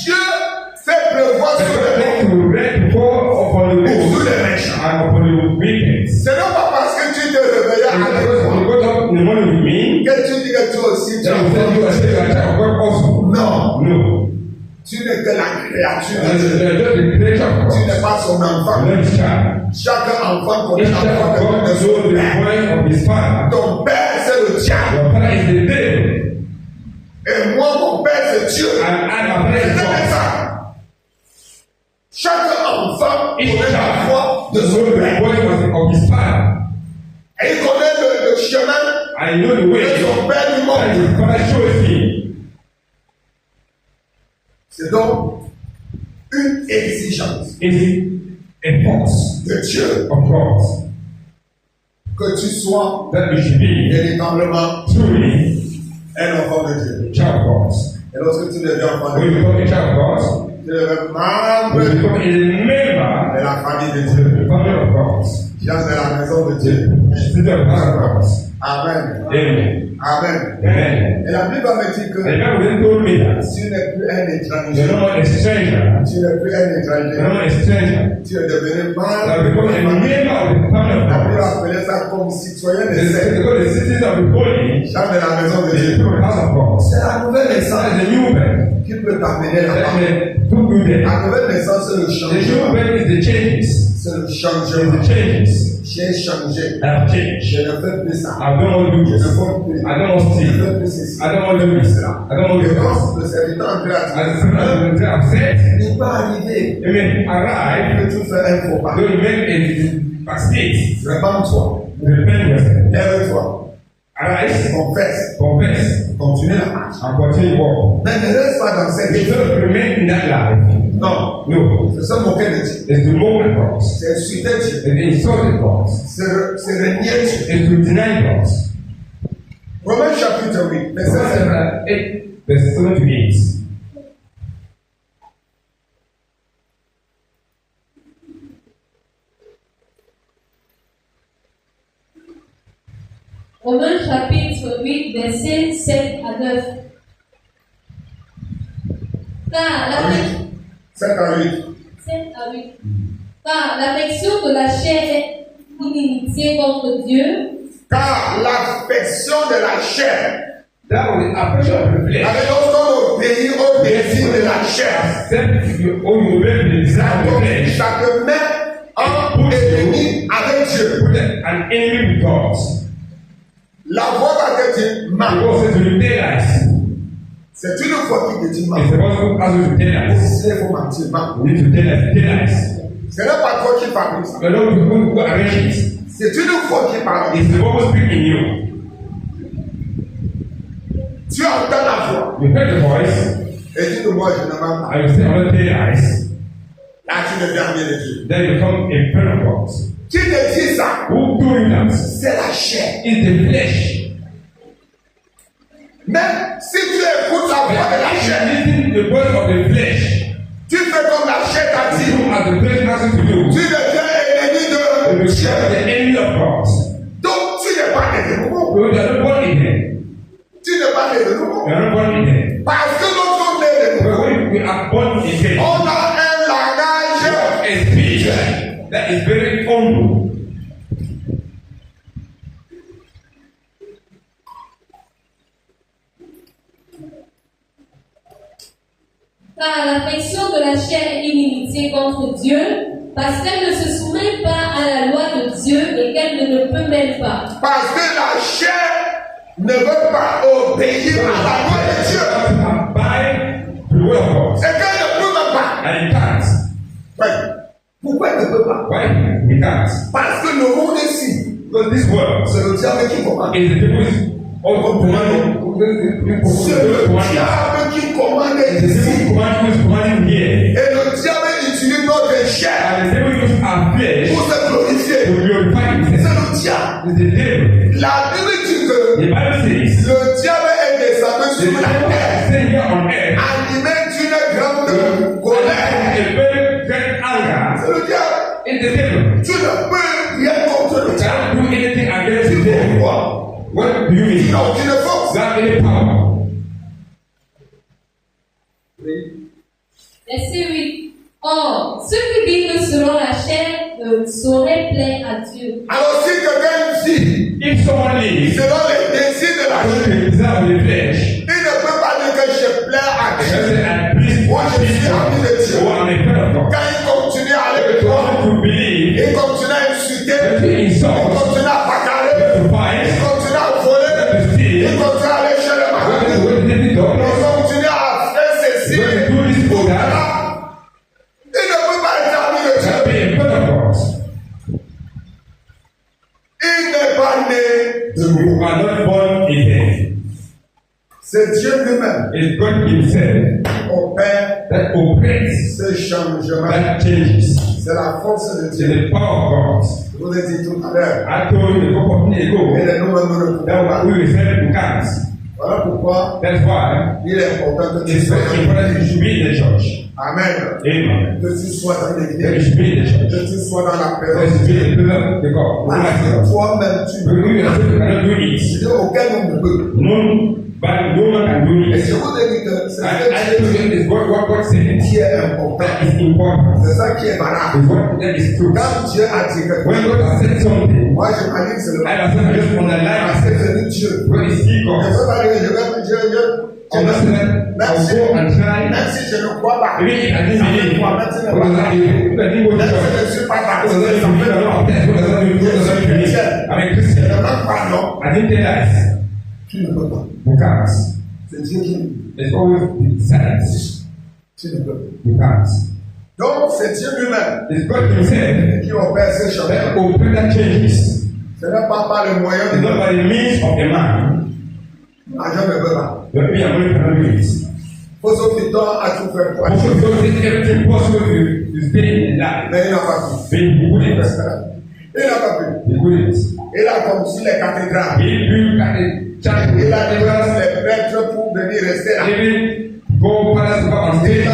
Dieu fait pleuvoir The sur God les like morts to rain pour upon the et sur good les méchants. and upon the wicked. Ce n'est pas parce que tu te réveilles And avec because moi you got up in the morning with me, que tu dis que toi aussi tu then you es said you are still a child of God also. Non, No. tu n'es que la créature And de Dieu. you're just the creation of Tu n'es God. pas son enfant. You're not his child. Chaque enfant connaît Each child l'enfant of God de knows son the père. voice of his father. Ton père, c'est le diable. Your father is the devil. Et moi, mon père, c'est Dieu. And my father C'est is comme God. ça. Chaque enfant Each connaît la child voix de knows son the père. voice of his father. Et il connaît le chemin I know the way que son père lui that montre. his father shows him. C'est donc une exigence It's a force de Dieu of God que tu sois that you should be véritablement truly un enfant de Dieu. a child of God. Et lorsque tu deviens enfant de When you Dieu, become a child of God, tu ne veux is a member de la famille de Dieu. of the family of God. Qui entre dans la maison de Dieu. She's the house of God. Amen. Amen. Amen. Amen. Et la Bible me dit que The Bible told me that tu n'es plus un you're étranger. not a stranger. Tu n'es plus un You're étranger. not a stranger. Tu es devenu You membre have de become la a famille. member of the family of La Bible God. appelait ça comme citoyen de It's cette because the citizens of the holy, chambre de la maison de the Dieu. house of God. C'est la nouvelle naissance That is the new birth. qui peut t'amener That là-bas. took you there. La nouvelle naissance, c'est le The new changement. birth is the changes. C'est le It's changement. the changes. J'ai changé. I have changed. Je ne fais plus ça. I don't want to do Je this. ne fais plus. I don't want to Je ne steal. fais plus ceci. I don't want to do this. I don't want to Et do this. quand le serviteur André a As dit, soon as you have said, il va arriver. you may arrive, Que tu fais un faux pas. don't make a mistake. Répands-toi. Repent yourself. Lève-toi. Arise, Confesse. confess, Continue la marche. and continue walk. Mais ne reste pas dans cette You vie. don't remain in that life. Non. No. C'est se moquer de Dieu. It's to mock God. C'est insulter Dieu. It's to insult God. C'est renier Dieu. It's to deny God. Romains chapitre 8, verset 7. Romans 8, verse 7 to 8. Romains chapitre 8, versets 7 à 9. Car l'affection 7 à 8. 7 à 8. Car l'affection de la chair est inimitié contre Dieu. Car l'affection de la chair, That was the affection of the flesh. avec lorsqu'on obéit au désir de la chair, Except you obey the desire of the flesh. ça te met en ennemi avec Dieu. Put an enemy with God. La voix va te dire, The ma. Lord says to you, tell lies. C'est une fois qui te dit, ma. It's the one who asks you to tell lies. Il faut mentir, ma. You need to tell lies. Ce n'est pas toi qui parles ça. The Lord who arrange it. C'est une fois qui parle. It's the one who speaks in you. Tu entends la voix. You heard the voice, Et tu te vois, je ne mens pas. and you say, I'm going to tell lies. Là, tu deviens bien de Dieu. Then you become a friend of God. Qui te dit ça? Who doing that? C'est la chair. Is the flesh. Mais si tu écoutes la voix de la chair, Listen to the voice of the flesh. tu fais comme la chair t'a dit. Do as the flesh asks you to do. Tu deviens ennemi You de become Dieu. the enemy of God. Donc tu n'es pas né de nouveau. You are not born again. Tu n'es pas né de nouveau. You are not born again. Parce que lorsqu'on est de But nouveau, when we are born again, on a un langage. a speech that is very humble. Car l'affection de la chair est inimitié contre Dieu, parce qu'elle ne se soumet pas à la loi de Dieu et qu'elle ne peut même pas. Parce que la chair ne veut pas obéir à la loi de Dieu. Abide the way of God. Et qu'elle ne peut même pas. And you can't. Oui. Pourquoi elle ne peut pas? Why? You can't. Parce que le monde ici, Because this world c'est le diable qui commande. is the people's all commanding. C'est le diable qui commande It's the ici. people commanding here. Et le diable utilise notre chair And the devil uses our flesh pour se to glorifier. glorify C'est himself. le diable. It's the devil. La Bible dit que The Bible says le diable est descendu the sur la devil terre, is staying here on earth. animé d'une grande colère. A very great anger. C'est le diable. It's the devil. Tu ne peux rien contre le You diable. cannot do anything against the devil. Pourquoi? What do you Il mean? n'a aucune force. You have any power? Verset 8. Or, ceux qui vivent selon la chair seraient plaints à Dieu. Alors si quelqu'un dit, If someone lives selon les désirs de la chair, according to the desire of the flesh, il ne peut pas dire que je plais à he Dieu. doesn't at peace Moi je suis ami de Dieu. or I'm a friend of God. Quand il continue à aller de You toi, want to believe il continue à insulter, that you il insult, continue à bagarrer, to il fight, continue à voler, to il steal, continue à aller chez le to malade, the il doctor, continue à faire ceci. to do this or that. Il ne peut pas être ami de Dieu. To be a friend of God. Il n'est pas né de You nouveau. are not born again. C'est Dieu lui-même It's God Himself qui opère that operates, ce changement. that changes. C'est la force de It's Dieu. the power of God. Je vous ai dit tout à l'heure. I told you a couple of days ago Et nous-mêmes, nous ne pouvons that pas. we said we can't. Voilà pourquoi That's why il est important que tu it's sois very important that you should be in the church. Amen. Amen. Que tu sois dans Let l'église. us be in the church. Que tu sois dans la Let us présence. be in the presence of God. Parce que toi-même, tu But ne we peux are pas. still cannot do it. C'est auquel on ne peut. No man can do Et it. je vous ai dit que c'est I ce told you is what God said. qui est important. That is important. C'est ça qui est valable. Is what that is true. Quand Dieu a dit que When God has said something, moi je m'aligne sur le I myself just underline parce que c'est de Dieu. what is he Je God. peux pas dire, I'm not saying I'll go and try. même si je ne crois pas, Even if I didn't ça fait believe, quoi, what même si je does ne crois that pas, do? If I didn't go to même si church, je ne suis pas what baptisé, does that ça do? fait I'm quoi? not baptized. What does that do? What does that do? I'm a Je Christian. ne même pas non, I didn't tell lies. tu ne peux pas. You can't. C'est Dieu qui It's always decides. tu ne peux pas. You can't. Donc c'est Dieu lui-même It's God Himself qui opère ces choses. that open that changes. Ce n'est pas par le moyen It's de not by the means of a man. l'argent ne peut pas. But me and money cannot do it. Faut que tu a tout fait pour Also, agir. God did everything possible to stay in life. Mais il n'a pas pu. But He couldn't. Il n'a pas pu. He couldn't. Il a construit les cathédrales. He built a church. Il a développé les prêtres pour venir rester là. Even go palace to come and stay.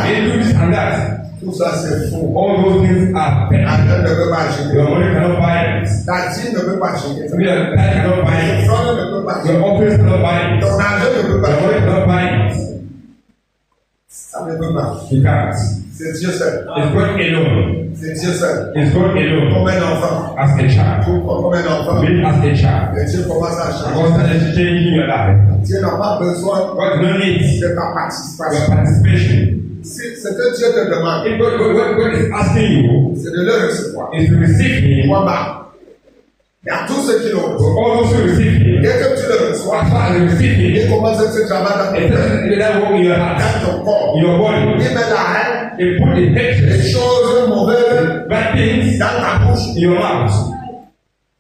He do this and that. Tout ça c'est faux. All those things are bad. L'argent ne peut pas agir. Your money cannot buy it. Ta dîme ne peut pas agir. Your tithe cannot buy Ton it. front ne peut pas agir. Your office cannot buy it. Ton argent ne peut Your pas money agir. cannot buy it. Ça ne peut pas. You can't. C'est Dieu seul. It's God alone. C'est Dieu seul. It's God alone. Comme un enfant. As a child. Comme un enfant. Live as a child. Et Dieu commence à changer. God started changing your life. Dieu n'a pas besoin God no needs de ta your participation. participation. Si ce que Dieu te demande, If God is asking you c'est de le recevoir. is to receive Him, Moi, bah, il y a tous ceux qui l'ont for reçu. all those who receive Him, Dès que tu le as reçois, far as you receive Him, il commence à se travailler dans ton it cœur, doesn't let that work in your heart, dans ton corps. in your body. Il met la haine, It put the les hatred, choses mauvaises bad things dans ta bouche. in your mouth.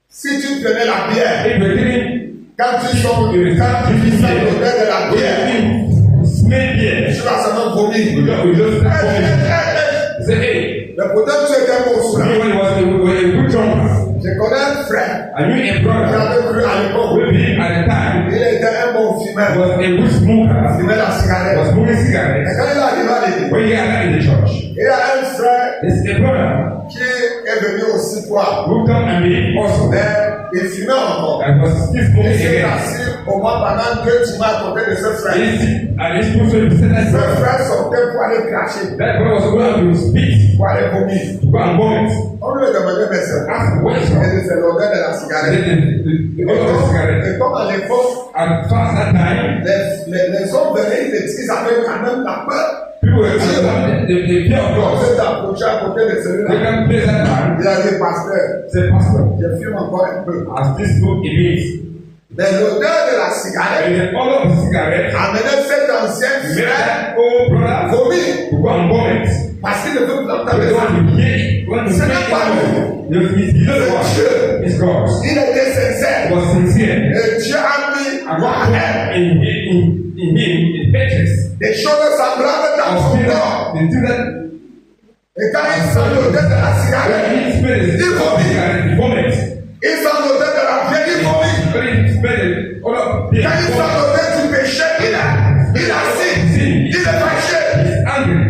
Si tu prenais la bière, If you're taking, quand tu sens l'odeur de la bière, you smell beer, tu vas seulement vomir. you just start vomiting. Say, hey, Mais pourtant tu étais bon sous me la. when he was a good drunk, Je connais un frère I knew a qui brother avait cru à l'époque. with him at the time Il était un bon fumeur. was a good smoker, Il fumait la cigarette. was smoking Et cigarettes. quand il arrive à l'église, When he arrived in the church, il y a un frère there's a brother qui est venu aussi voir. who come and believe also Mais il fumait encore. that was still Il smoking s'est again. assis au moins pendant 2 jours à côté de ce frère. And he's supposed to say that Ce brother. frère sortait pour aller cracher, That brother was going to spit, pour aller vomir. to go and vomit. On lui a demandé, mais c'est quoi? Ask what is wrong. Et c'est l'odeur de la cigarette. The other was cigarette. Et comme à l'époque, And fast that time, les hommes venaient, ils étaient, ils avaient quand même la peur. people were the fear of On God. s'est approché à côté de They celui-là. can place that man. Il a dit, pasteur, Say, Pastor, je fume encore un peu. as this book it is, Mais l'odeur de la cigarette and the odor of the cigarette amenait cet ancien made frère that old brother vomir. to go and vomit. Parce qu'il ne veut pas They entendre ça. want to hear it, want to C'est hear même pas it. He's not the one. It's God. Il était sincère. He was sincere. Et Dieu a mis And la what haine, in him, it hatred. des choses semblables dans Of son still corps. they do that. Et quand il sent l'odeur de la When cigarette, he smells il vomit. cigarette, he vomits. Il sent l'odeur de la bière, il vomit. When he smells it, all of Quand il sent l'odeur du péché, il a signe. Il est fâché. he's angry.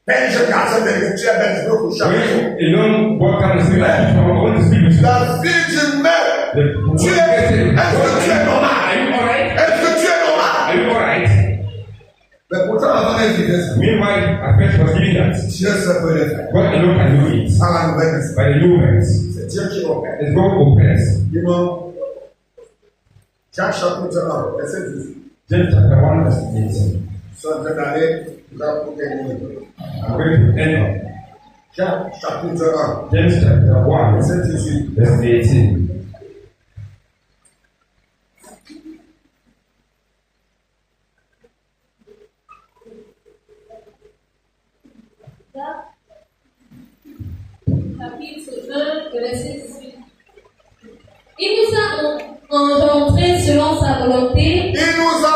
Mais je garde de tu es belle pour chaque jour. When a young boy comes and says, I want to speak with you. La vie du maire, The tu es, est-ce que tu es normal? Are you alright? Est-ce que tu es normal? Are you alright? Mais pourtant, avant elle vivait ça. Meanwhile, a friend was giving that. Dieu se peut le faire. God alone can do it. À la nouvelle naissance. By the new words. C'est Dieu qui opère. It's God opens. Dis-moi, Jacques chapitre 1, verset 10. James chapter 1 verse 18. Nous sommes en train d'aller pour terminer. I'm going to end. Jacques chapitre 1, James chapter 1 verset 18. verse 18. Chapitre 1, verset 18. Il nous a engendrés selon sa volonté, Il nous a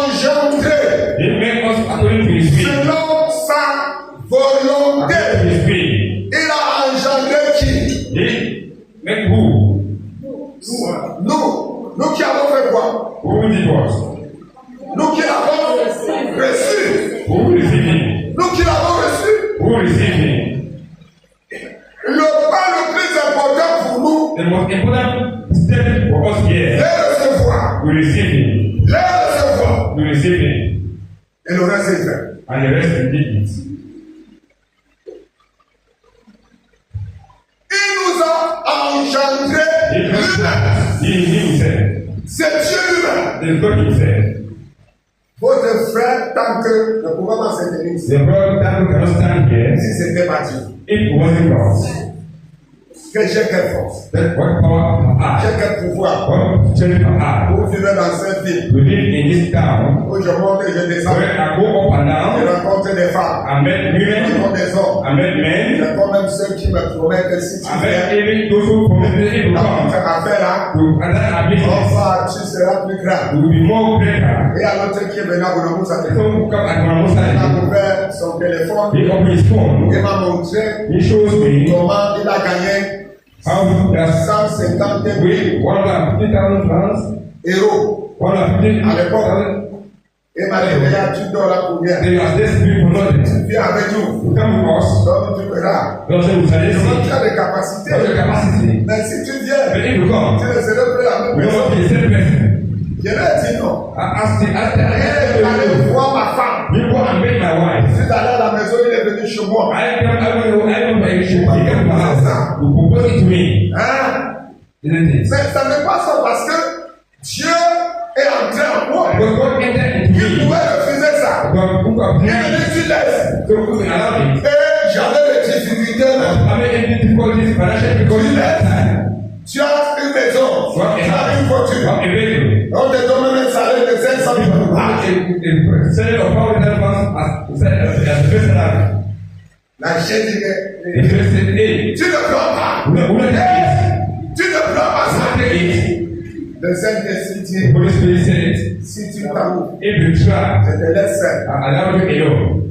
engendrés He made us according to His will. selon sa volonté. According to His will. Il a engendré qui? He made who? Nous. Nous qui avons fait quoi? Who did what? Nous qui l'avons receive it. Et le reste est fait. And the rest will take it. Il nous a engendré He lui-même. himself. C'est Dieu lui-même. There's God himself. Votre frère, tant que ne pouvait pas se tenir ici, The brother cannot stand here si c'était pas Dieu, if it wasn't God. que j'ai quelle force, That what power have j'ai I? quel pouvoir What strength have pour vivre dans cette ville I? We live in this town où je monte et je descends, where I go up and je down. rencontre des femmes, I met je women. rencontre des hommes, I met je men. rencontre même ceux qui me promettent que si tu I met viens even those who promise to dans come cette affaire-là, to another on business. va, tu seras plus grand. Will be more greater. Et à l'autre qui est venu à Bonamour, ça te So who come at my il a side. ouvert son téléphone, He opened his phone. il m'a montré He shows me comment il a gagné how he has 150 000 with 150,000 francs. euros. 150,000. Et m'a dit, regarde, tu dors là pour bien. They are desperate for nothing. Viens avec nous. You come with us. Donc tu verras. Don't say vous allez Donc tu see. as des capacités. Have the capacity. Mais si tu viens, But if you come, tu ne seras plus la même we personne. won't be the same person. Je lui ai dit non. Ask Il est allé voir ma femme. you go and meet my wife. Je suis allé à la maison, il est venu chez moi. I want to should he come to my house. You propose it to me. Hein? Isn't it? Mais ça n'est pas ça parce que Dieu est entré en moi. Because God entered into Il me. pouvait refuser ça. God who Il can me dit, tu laisses. so who can allow me. Et j'avais des difficultés. I made any difficulties, financial difficulties that time. Tu as une maison, tu as une voiture. What a baby. On te donne un salaire de 500 000 $. Selling of power as the first salary. La chaîne dit The first day. tu ne prends pas. Who not take it? Tu ne prends pas Who ça. not take it? Le Saint-Esprit The dit, Holy Spirit said, si tu t'en if you try, je te laisse seul. allow you alone.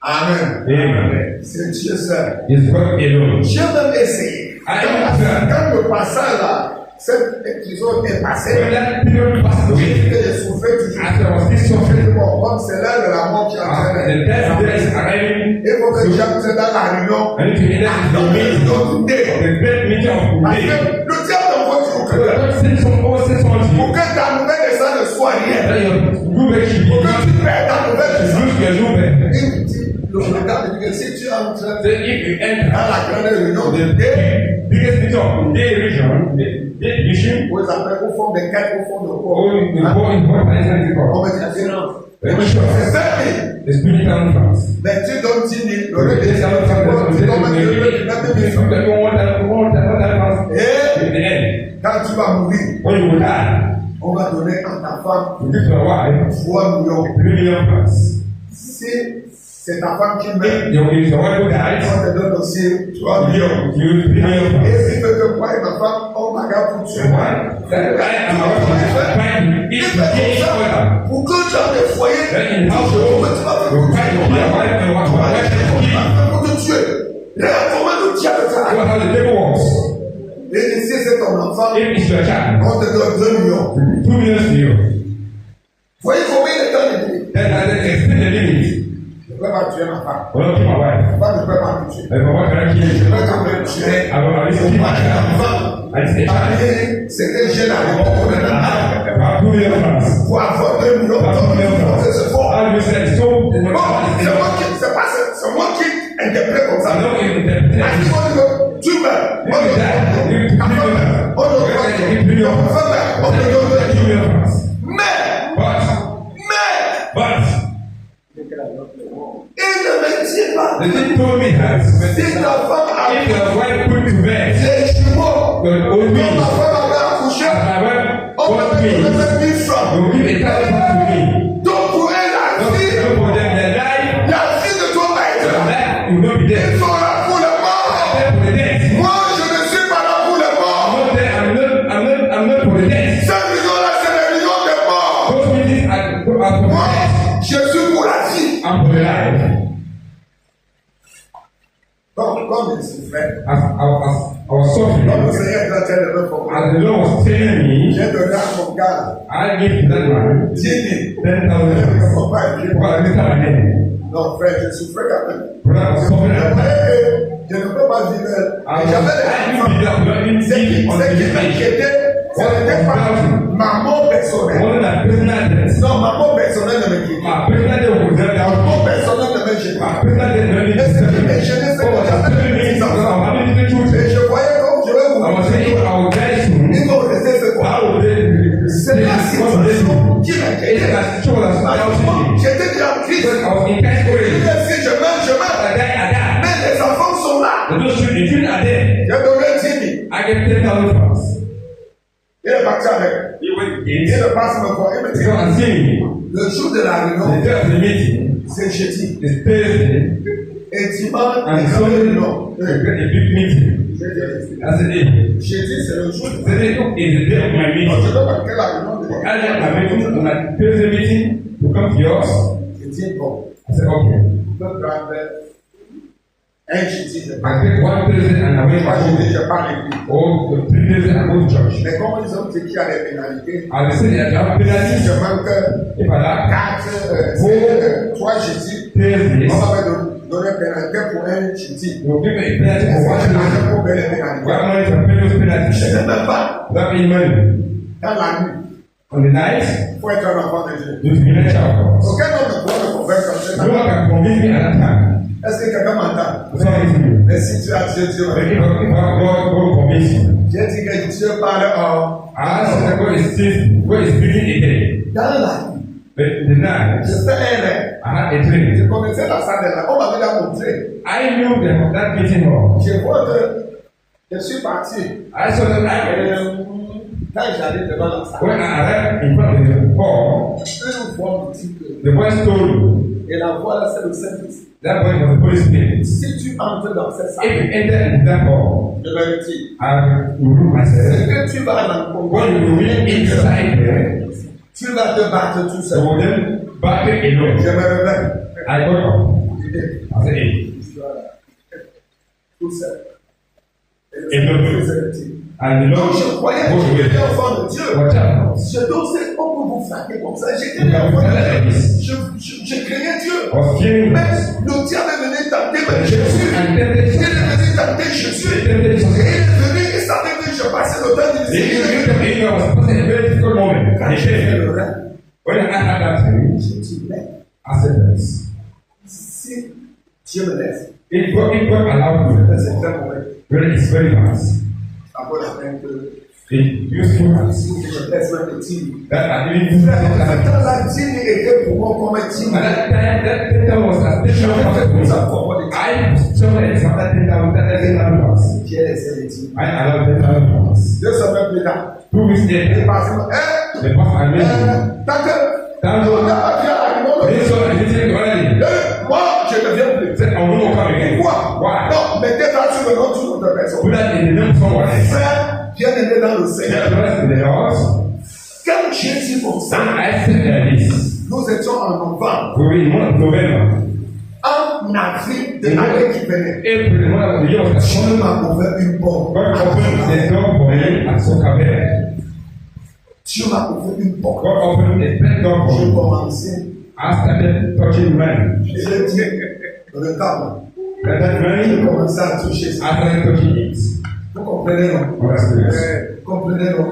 Amen. Amen. C'est Dieu seul. It's God alone. J'ai même essayé. Quand le passage là, cette épisode est passé, When that period passed que away, j'ai souffert toujours. as I was still suffering, Bon, comme c'est l'heure de la mort qui est en train the death day is arriving. il faut que j'entre dans la réunion. I need to enter Dans the la meeting, réunion today. the great meeting of Parce today. que le diable t'envoie toujours que God send some to you. pour que ta nouvelle naissance ne soit rien. That your Ruben should Pour be que tu perds ta nouvelle naissance. lose your Ruben. Il dit, le regard dit que si tu entres dans Then if you enter la grande réunion the today, biggest meeting of the region, the mission, vous appelez au fond des quêtes, au fond de quoi? all the more important is the On God. me dit, The mission c'est of ça, mais the spiritual France. mais tu donnes 10 000, le The reste des spiritual France, tu donnes même 2 000, Et in the end, quand tu vas mourir, when you will die, on va donner à ta femme you give your wife 3 millions. 3 million francs. Si c'est ta femme qui meurt, If your wife who dies, on te donne aussi 3 millions. you 3 million francs. Et si tu veux que moi et ma femme, on bagarre pour tuer moi. That I am trying to Il eat fait comme each ça other. pour que tu aies des foyers. Then in household, you fight for your wife and what Tu vas wife faire can eat. pour te tuer. Regarde comment le diable What travaille. how the devil works. Et si c'est ton enfant, If it's your child, on te donne 2 millions. 2 million to you. Voyez combien il est temps de dire. Then I extend the limit. Je ne peux pas tuer ma femme. Well, I'll keep my wife. Ma femme ne peut pas me tuer. If my wife cannot kill Je you, peux quand même tuer. I will keep my child. I say, child, Et c'est que j'ai la réponse. about 2 million francs. Pour avoir 2 millions, About 2 million francs. c'est fort. How do you say so? Bon, c'est moi qui interprète comme ça. I know you Parce interpret. qu'on dit que tu meurs. On te donne. Ta femme meurt. On te donne. Ton frère meurt. On te donne 2 millions. Mais, il ne me dit pas. The thing told me that Si ta femme a if your wife put to bed, les jumeaux, the old quand me, ma femme avait accouché, my wife on told me me, donnait 1000 francs. you will give a thousand to me. Donc pour elle, Don't for them their life, la fille de ton maître, your life will not be there. ils sont là pour le mort. There for the death. Moi, je ne suis pas là pour le mort. I'm not there. I'm not for the death. Ces millions-là, c'est les millions de morts. Those meetings are for the Moi, death. je suis pour la vie. I'm for the life. Donc, comme il souffrait, As I was suffering, comme le Seigneur est en train de me former, as the Lord was telling me, j'ai donné à mon gars I give to that man 10 000. 10,000 Il ne francs. faut pas écrire. What I my name? Non, frère, je souffrais quand même. Brother, I was Je suffering. voyais que je ne peux pas vivre. Et j'avais les enfants. Ce qui m'inquiétait, Ce n'était pas ma mort personnelle. Non, ma mort personnelle ne me quitte pas. Ma mort personnelle ne me gêne pas. Et ce qui me gênait, c'est que j'avais 10 enfants. Et je voyais comme je vais mourir. Ils vont rester ce quoi. C'est la situation qui m'inquiétait. J'étais déjà triste. Si je meurs, je meurs. Mais les enfants sont là. J'ai donné 10 000. Il est parti avec. Il ne passe me voir. Il me dit le jour de la réunion, c'est jeudi. Et dimanche, il y a une réunion. Jeudi, c'est le jour de la réunion. Je dois marquer la réunion. Je dis bon. Je peux prendre un jeudi, je parle. Moi, jeudi, je parle l'église. Mais comme ils ont dit qu'il y a des pénalités, si je manque 3 jeudis, on va me donner pénalité pour un jeudi. Moi, je n'ai pour payer les pénalités. Je ne sais même pas. Dans la nuit. Il faut être un enfant de Dieu. Aucun homme ne pourra me convaincre comme ça. Est-ce que quelqu'un m'entend? Mais si tu as Dieu, Dieu va. J'ai dit que Dieu parle en. Dans la nuit. Je fais un rêve. Je connaissais la salle de là. On m'avait déjà montré. Je vois que je suis parti. Quand j'arrive devant la salle, une voix me dit que. Et la voix là, c'est le Saint-Esprit. Si tu entres dans cette salle, je me dis, c'est que tu vas rencontrer, tu vas te battre tout seul. Je me réveille. Tout seul. Donc je croyais que j'étais enfant de Dieu. Je dansais, on peut vous flatter comme ça. J'étais enfant de Dieu. Je craignais Dieu. Mais le diable est venu tenter Jésus. Il est venu tenter Jésus. Et il est venu, il savait que je passais le temps difficile. Quand j'ai fait le rêve, je dis, mais si Dieu me laisse, c'est très mauvais. Ça vaut la peine que je laisse même le team. Dans la team était pour moi comme un team. J'ai laissé le team. 2 semaines plus tard, il passe. Tant que on n'a pas bien la moi, je ne viens plus. Pourquoi? Non, mettez ça sur le nom d'une autre personne. Frère, bien-aimé dans le Seigneur. Quand Jésus comme ça, nous étions en novembre. En avril de l'année qui venait, Dieu m'a ouvert une porte. Dieu m'a ouvert une porte. Je commençais. J'ai dit, regarde. Je commençais à toucher ça. Vous comprenez, non? Comprenez, non?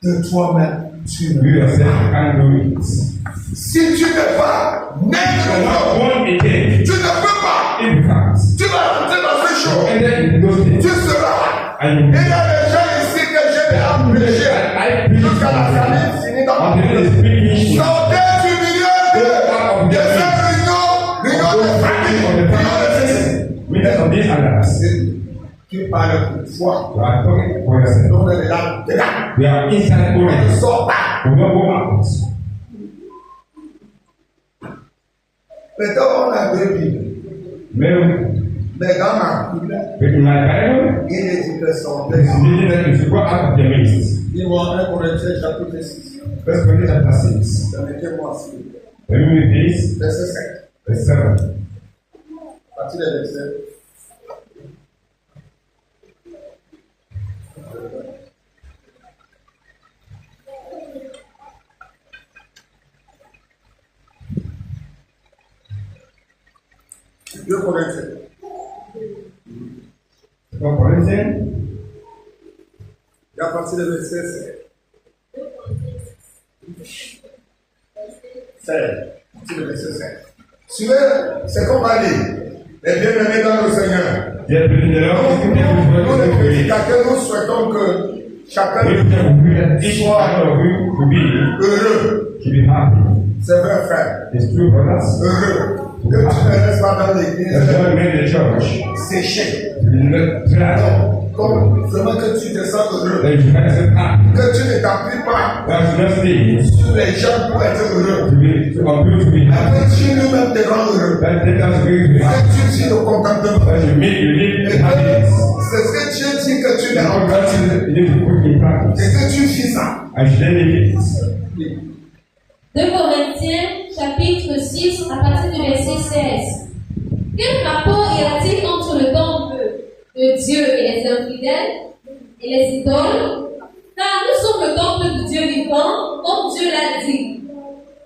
De toi-même, tu ne peux pas. Si tu n'es pas né de nouveau, tu ne peux pas. Tu vas rentrer dans ce jour. Tu seras. Et il y a des gens ici que j'ai empêchés jusqu'à la famille finie dans mon vie. Sortez du milieu de ces réunions de famille. Tu parles pour foi. Donc, on est là. On ne sort pas. Peut-être on a 2 Bibles. Mais dans ma Bible, il est dit que son texte. Dis-moi 1 Corinthiens chapitre 6. Permettez-moi s'il vous plaît. Verset 7. Partie des versets. Deux Corinthiens. partir du verset 16. C'est le verset 16. Suivez, c'est comme on dit, les bien-aimés dans le Seigneur. Nous souhaitons que chacun soit heureux. C'est vrai, frère. Heureux. Que tu ne restes pas dans l'église séché. Comme seulement que tu te sens heureux. Que tu ne t'appuies pas sur les gens pour être heureux. Que tu nous-mêmes te rends heureux. Que tu suis le contentement. C'est ce que Dieu dit que tu l'as en pratique. Et que tu fais ça. 2 Corinthiens, chapitre 6, à partir du verset 16. Quel rapport y a-t-il entre le temple de Dieu et les infidèles et les idoles? Car nous sommes le temple de Dieu vivant, comme Dieu l'a dit.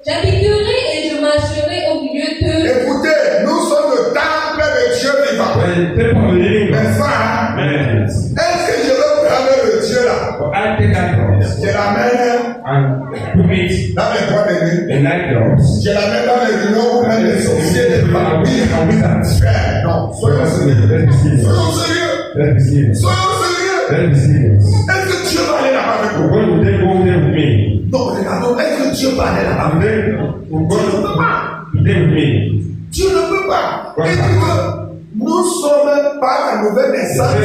J'habiterai et je marcherai au milieu d'eux. Écoutez, nous sommes le temple de Dieu vivant. N'est-ce pas? Est-ce que je veux prendre le Dieu là? Je l'amène dans les bois de nuit. Je l'amène dans les réunions où même les sorciers, les vampires. Non, soyons sérieux. Soyons sérieux. Soyons sérieux. Est-ce que Dieu va aller là-bas avec vous? Non, regardons, est-ce que Dieu va aller là-bas avec vous? Dieu ne peut pas. Dieu ne peut pas. Et tu veux, nous sommes par la nouvelle naissance, le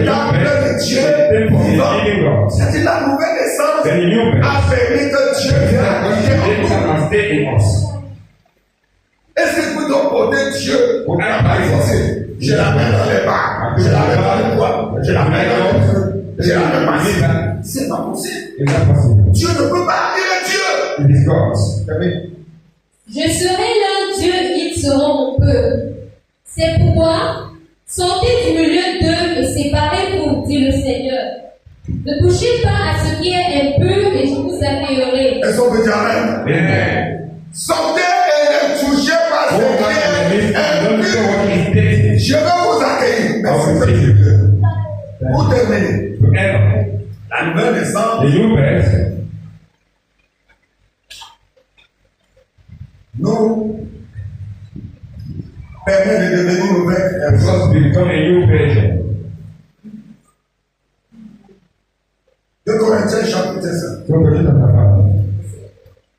temple de Dieu vivant. C'est-à-dire la nouvelle naissance a permis que Dieu vienne habiter en nous. Est-ce que nous pouvons porter Dieu pour la ici? Je l'amène dans les bars, je l'amène dans les bois, je l'amène dans les feux, je l'amène dans les bars. C'est pas possible. Dieu ne peut pas, il est Dieu. Je serai leur Dieu, ils seront mon peuple. C'est pourquoi, sortez du milieu d'eux et séparez-vous, dit le Seigneur. Ne touchez pas à ce qui est impur et je vous accueillerai. Est-ce qu'on peut dire amen? Sortez et ne touchez pas à ce qui est impur. Je vais vous accueillir. Merci. Pour terminer, la nouvelle naissance nous permet de devenir nouvelle personne. 2 Corinthiens chapitre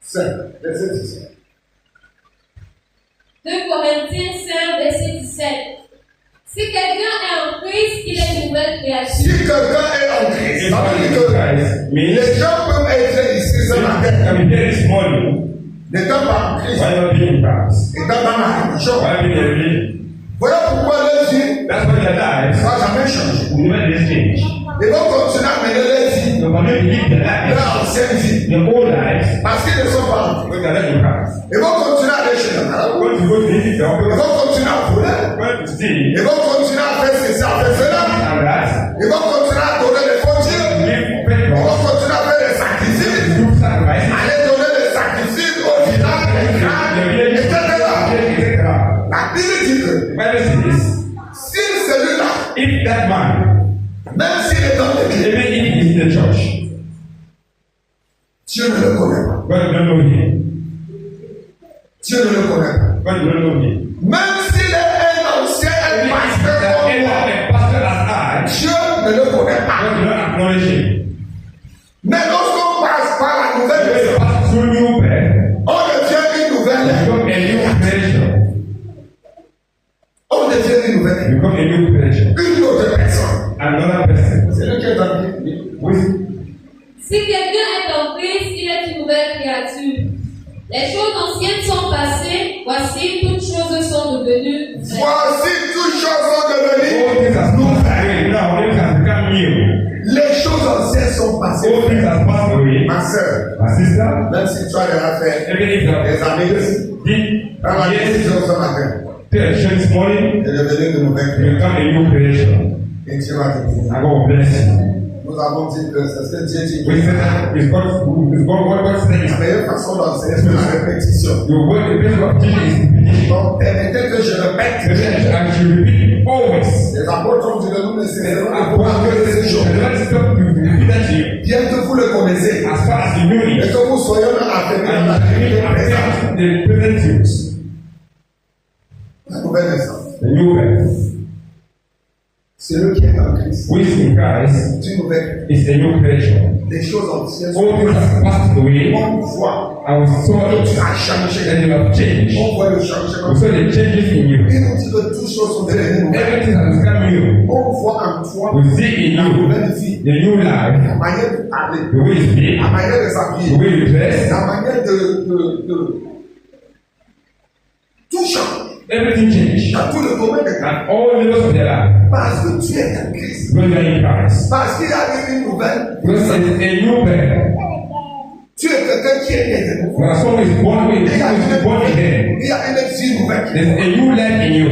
5, verset 17. 2 Corinthiens 5, verset 17. Si quelqu'un est en Christ, il est une nouvelle créature. Si quelqu'un est en Christ, ça veut dire que les gens peuvent être ici ce matin. N'étant pas en Christ, étant dans la religion. Voilà pourquoi leur vie n'a jamais changé. Ils vont continuer à mener leur vie, leur ancienne vie, parce qu'ils ne sont pas en Christ. Ils vont continuer à aller chez le marabout. Ils vont continuer à voler. Ils vont continuer à faire ceci, à faire cela. Ils vont continuer à donner des faux dieux. Ils vont continuer à faire des sacrifices. Aller donner des sacrifices au village, etc. La Bible dit que si celui-là, même s'il est dans l'église, Dieu ne le connaît pas. Dieu ne le connaît pas. Même s'il est un ancien, un pasteur comme moi, Dieu ne le connaît pas. Mais lorsqu'on passe par la nouvelle naissance, on devient une nouvelle créature. On devient une nouvelle créature. Une autre personne. C'est le qui est en Bible. Si quelqu'un est en Christ, il est une nouvelle créature. Les choses anciennes sont passées, voici toutes choses sont devenues nouvelles. Voici toutes choses sont devenues nouvelles. Les choses anciennes sont passées. Ma soeur, même si tu as déjà fait des années, dans la décision ce matin, tu es devenu de nouvelles créatures. Et tu vas te dire, nous Nous avons dit que c'est ce que Dieu dit. We said that it's what God says. La meilleure façon d'enseigner, c'est la répétition. The best of teaching is repetition. Donc, permettez que je répète. And you repeat always. Les apôtres ont dit que nous ne cesserons de And voir que ces jours. Bien que vous le connaissez. As far as you know Et it. que vous soyez affaiblis dans la vérité présente. The present use. La nouvelle naissance. The new birth. Celui qui est en Christ. Who is in Christ C'est une nouvelle. is a new creation. Les choses anciennes All things have passed away. on voit. I was saw Tu it as changé. and you have changed. On voit le changement. We saw the changes in you. Il nous dit que toutes choses sont devenues nouvelles. Everything has become new. On voit en toi We see in la you nouvelle vie. the new La life, manière de parler. the way you speak, La manière de the s'habiller. way you dress. La manière de tout change. Everything changed. Dans tout le domaine de ta vie. And all levels of their life. Parce que tu es en Christ. When you are in Christ. Parce qu'il y a une nouvelle. Because it's a new birth. Tu es quelqu'un qui est né de nouveau. When someone is born with, Il y a is born again. il y a une vie nouvelle. There's a new life in you.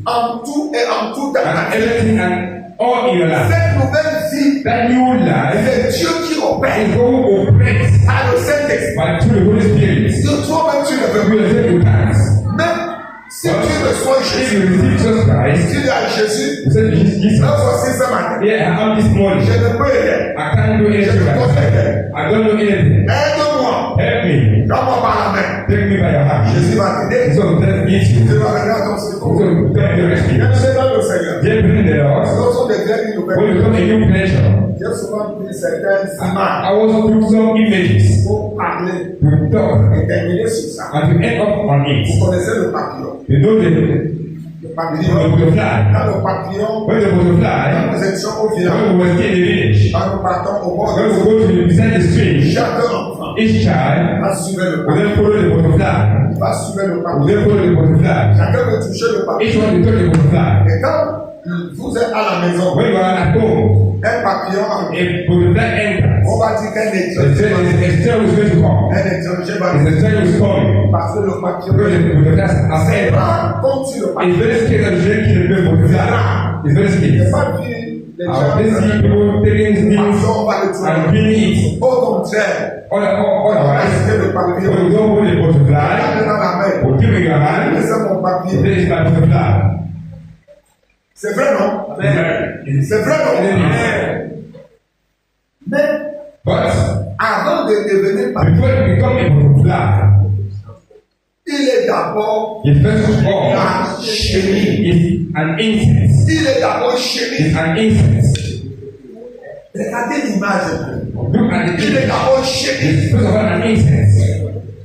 En tout et en tout dans And ta vie. everything and all in your life. Cette nouvelle vie, That new life c'est Dieu qui opère is going to operate par le Saint-Esprit. by through the Holy Spirit. De toi-même, tu ne peux We are taking thanks. même si tu reçois If Jésus, you receive Jesus Christ, tu dis à Jésus, you said Jesus. là voici ce matin, Yeah, I am this je morning. ne peux aider. I can't do Je anything. ne peux pas aider. I don't know anything. Aide-moi. Help me. Prends-moi par la main. Take me by your hand. Jésus va t'aider. So that means Tu you. vas venir à ton So secours. that you rescue. Bien-aimé dans le Seigneur. Dear brethren, the Lord, Lorsqu'on devient une when you nouvelle, become a new creation, j'ai souvent pris certaines images I also took some images pour parler to talk et terminer sur ça. and to end up on Vous it. connaissez le papillon. You know the Le papillon. butterfly. Quand le papillon, When the quand butterfly, nous étions au village, when we were still in the village, quand nous partons au bord when de we l'eau, go to beside the stream, chaque enfant each child va suivre le will papillon. then follow the butterfly. Va suivre le Will papillon. then follow the butterfly. Chacun veut toucher le papillon. Each one will touch the butterfly. Et quand vous êtes à la maison, When you are at home, un papillon entre. if butterfly enters, On va dire qu'un the étranger stranger is going to come. un étranger va The stranger is coming. parce que le papillon Because the butterfly has c'est entered. pas comme si le It's papillon very scared that the kill the butterfly. It's very n'est scared. pas vu les I already see gens people taking things papillon va le and tuer. killing it. Au contraire, Otherwise, c'est le when papillon. you don't hold the Regardez butterfly, dans la main. or give me your hand, Laissez mon papillon. there is my butterfly. C'est vrai, non? It's C'est vrai, non? Mais But avant de devenir papillon, before you become a butterfly, il est d'abord the first of all la chenille. is an insect. Il est d'abord chenille. It's an insect. Regardez l'image. Look at the Il est image. d'abord chenille. It's first of all an insect.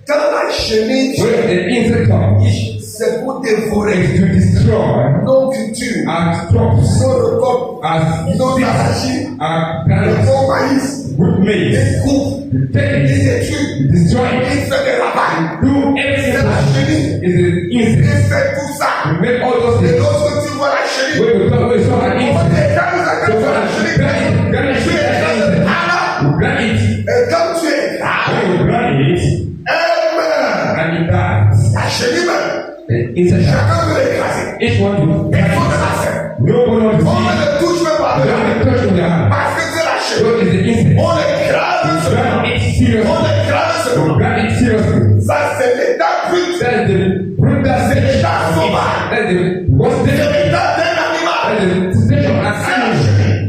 Quand la chenille, When the insect comes, c'est pour dévorer it's to destroy nos cultures, our crops, nos records, our nos seeds, arachides, our le plants, bon maïs. good maize. Il coupe, You take il it, détruit, you destroy il it, fait des ravages. do everything. C'est la chenille. Is an Il insect. fait tout ça. You make all those Et things. lorsque tu vois la chenille, When you talk, when you saw an on insect, décale la so chenille. far, Tu grab it, grab it, es grab it. là. You grab it. Et quand tu es là, When you grab it, elle meurt. and it dies. La chenille meurt. The insect dies. Chacun veut l'écraser. Each one to Il faut de la faire. no one wants to On see ne le touche même pas. it. You have to touch with your hand. Parce que c'est la chenille. So is the insect. On l'écrase Grab seulement. it seriously. On l'écrase So seulement. grab it seriously. Ça, c'est l'état brut. That's the brutal stage. l'état sauvage. That's the worst C'est stage. l'état d'un animal. That's the stage of an animal.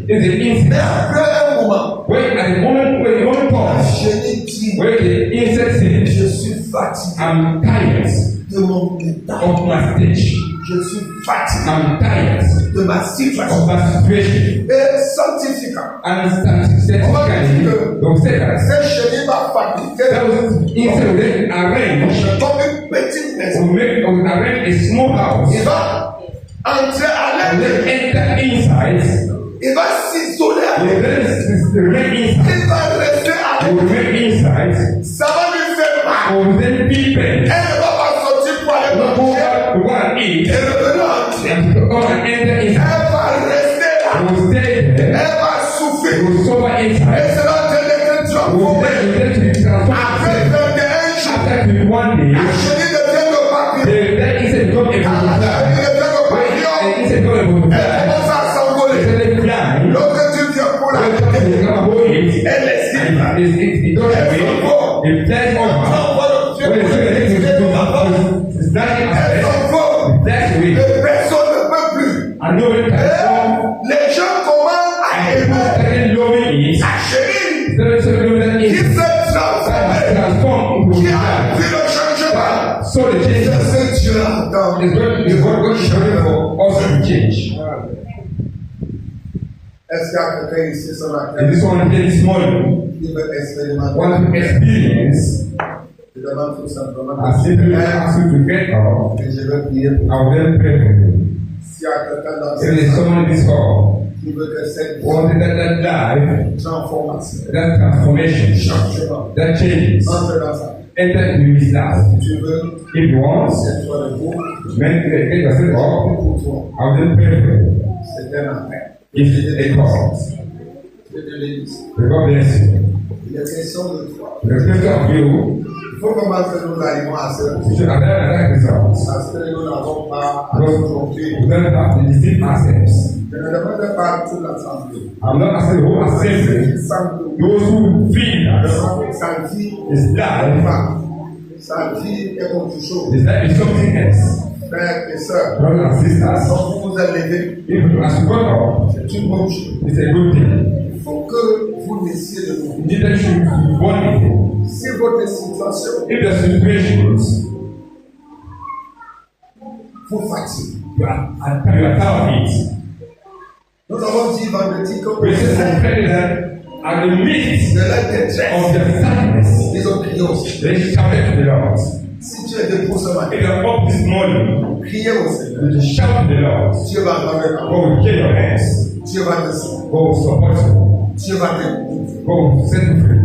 Is the Mais insect. après un moment, When at the moment when the moment la comes, chenille dit, when the insect says, je suis fatigué I'm tired de mon état. of my stage. Je suis fatigué I'm tired de ma of situation. my situation. Et scientifiquement, And statistically, don't say that. cette chenille va fabriquer Those insects will then arrange, comme une petite maison. will arrange a small house. Il va entrer à And then l'intérieur. enter inside. Il va s'isoler à Will l'intérieur. then remain inside. Il va rester à Will l'intérieur. remain inside. Ça va lui faire mal. Will then be pain. Elle ne va pas sortir pour aller Will go manger. out to go and eat. Et revenir entrer. And to go and enter Elle inside. va rester là. Will stay there. Elle va souffrir. Will suffer Et inside. cela te laisse Will transformer. then to be Après transformed. 21 jours, After 21 days, la chenille devient le papillon. that insect become a La butterfly. chenille devient le When papillon. an insect become a Elle butterfly, commence à s'envoler. it's a fly. Lorsque tu viens pour la When If that's On over, envoie le Dieu when pour the les Spirit décider is de la porte. dying Elle out, s'en va. that's Et away. personne ne peut plus. And nobody can come. Et les gens commencent à And people aimer, started loving it. à chérir. So love that Qui is s'est transformé, transformed into qui a God. vu le changement. So the C'est change ce Dieu-là dans is what God is doing for us to change. Est-ce qu'il y a quelqu'un ici ce matin And this one here this morning, qui veut expérimenter? want to experience, Je demande tout simplement I simply ask you to get up. et je vais prier pour I will then pray for you. s'il y a quelqu'un dans If cette there's salle someone in this hall qui veut que cette wanting that life, transformation, that transformation, changement that changes, entre dans sa vie. enter into his life. Tu veux If you want, cette fois de vous get yourself up. pour toi. I will then pray for you. C'est un appel. If it comes, Dieu te bénisse. may God bless you. Il est question de toi. The question of you, Il faut comment que nous arrivons à ce you should have that results. parce que nous n'avons pas à Because nous tromper. we don't have to deceive ourselves. Je ne demande pas toute l'assemblée. I'm not asking the whole assembly, those who feel that Sa vie his life, sa vie est autre chose. his life is something else. Frères et sœurs, Brothers and sisters, quand vous vous êtes levés, if as you got up, c'est une bonne chose. it's a good thing. Il faut que vous laissiez de vous. You need to be born with Si votre situation it. If the situations vous fatigue, you are tired of it, nous avons dit vendredi que we just said that at the midst de la détresse, of their sadness, ils ont crié aussi. they shouted to the Lord. Si tu es debout ce matin, If you are up this morning, priez au Seigneur. you shout to the Lord. Dieu va entendre ta voix. God will hear your hands. Dieu va te sauver. God will support you. Dieu va te God will set you free.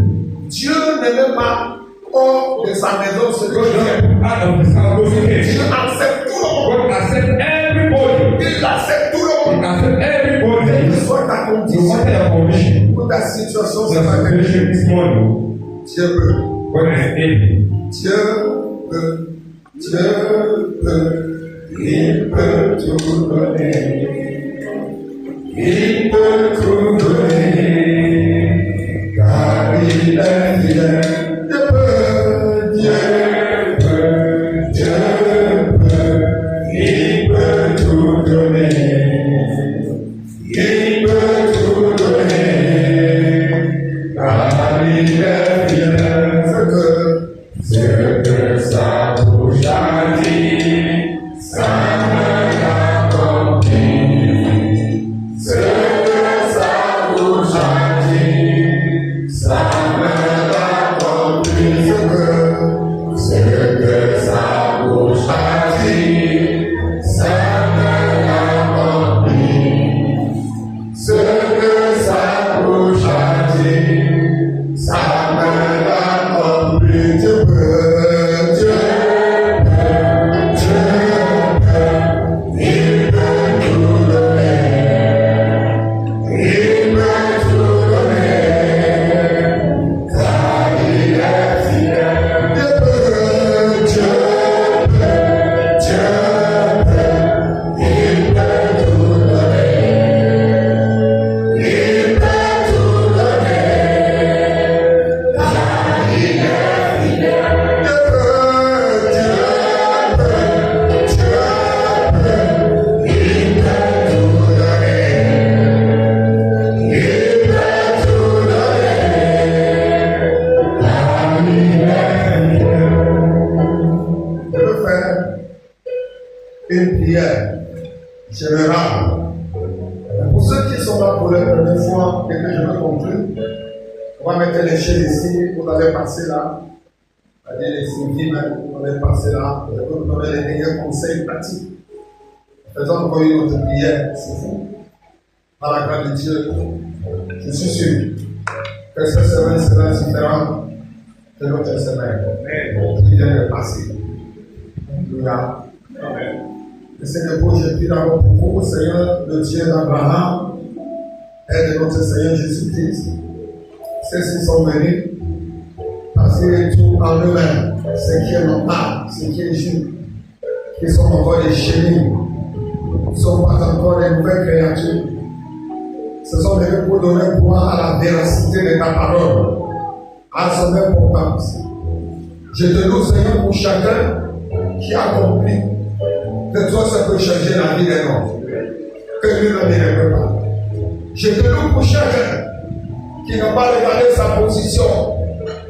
Dieu ne met pas hors de sa maison ce que God Dieu doesn't aime. put out of his house Dieu those accepte tout le monde. God accepts everybody. Il accepte tout le He monde. accepts Quelle que everybody. soit ta No condition, matter your condition, ou ta situation ce your matin, situation this morning, Dieu peut. God is able. Dieu peut. Dieu peut. Il peut tout donner. Il peut tout donner. Car il est fidèle. Dieu peut. Dieu peut. Dieu peut. Il peut tout donner. Il peut tout donner. Car il est fidèle. Ce que sa bouche a dit, ça me l'accomplit. Ce que sa bouche a dit, ça me l'accomplit. Ce que sa bouche a dit, ça me l'accomplit. Ce que sa bouche a dit, ça me l'accomplit. Dieu peut, Dieu peut, Dieu peut, il peut tout donner. Il peut tout donner, car il est fidèle. Dieu peut, Dieu peut, Dieu peut, il peut tout donner. Il peut tout donner, car il est fidèle. Dieu peut, Dieu peut, Dieu peut, il peut tout donner. Il peut tout donner, car il est fidèle. Je veux faire une prière générale. Pour ceux qui sont là pour la première fois et que je veux conclure, on va mettre les chaînes ici, vous allez passer là. C'est-à-dire les civils, vous allez passer là. Je vais vous donner les meilleurs conseils pratiques. Faisons encore une autre prière, c'est fou. Par la grâce de Dieu, je suis sûr que cette semaine sera différente de notre semaine qui vient de passer. Alléluia. Le Seigneur, je prie d'abord pour vous, Seigneur, le Dieu d'Abraham et de notre Seigneur Jésus-Christ. Ceux qui sont venus, passer tout en eux-mêmes, ce qui est normal, ce qui est juste, qui sont encore des génies, qui ne sont pas encore des nouvelles créatures. Ce sont venus pour donner pouvoir à la véracité de ta parole, à son importance. Je te loue, Seigneur, pour chacun qui a compris que toi, ça peut changer la vie d'un homme, que lui ne mérite pas. Je te loue pour chacun qui n'a pas regardé sa position,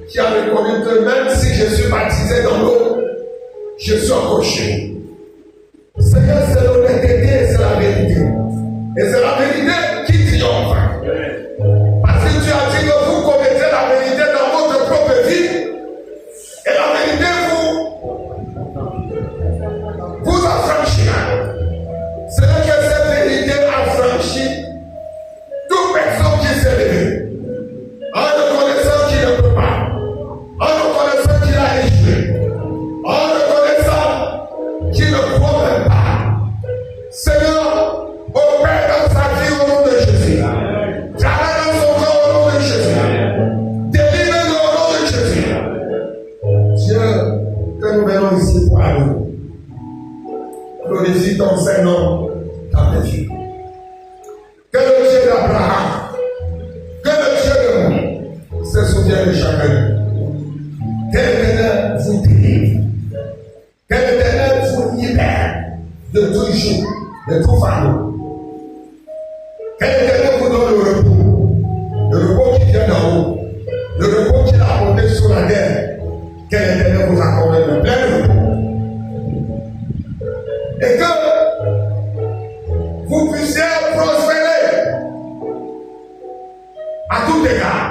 qui a reconnu que même si je suis baptisé dans l'eau, je suis accroché. Seigneur, c'est l'honnêteté et c'est la vérité. Et c'est la vérité qui triomphe. Parce que tu as dit que vous connaissez la vérité dans votre propre vie. Et la vérité vous affranchira. C'est là que cette vérité affranchit toute personne qui s'est levée. En reconnaissant qu'il ne peut pas. En reconnaissant qu'il a échoué. En reconnaissant qu'il ne croit même pas. Seigneur, opère dans sa vie au nom de Jésus. Travaille dans son corps au nom de Jésus. Délivre-nous au nom de Jésus. Dieu, que nous venons ici pour adorer. Glorifie ton Saint-Nom dans tes vies. Que le Dieu d'Abraham, que le Dieu de moi se souvienne de chacun. Que l'Éternel vous délivre. Que l'Éternel vous libère de tout joug, de tout fardeau. Que l'Éternel vous donne le repos qui vient d'en haut, le repos qu'il a apporté sur la terre. Que l'Éternel vous accorde le plein repos. Et que vous puissiez prospérer à tout égard.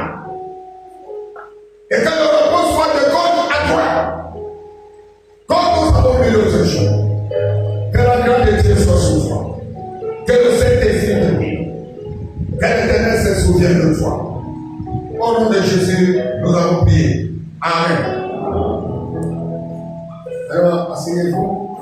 Et que le repos soit de compte à toi. Comme nous avons vu l'autre jour. Que la grâce de Dieu soit sur toi. Que le Saint-Esprit te guide. Que l'Éternel se souvienne de toi. Au nom de Jésus, nous allons prier. Amen. Alors, asseyez-vous.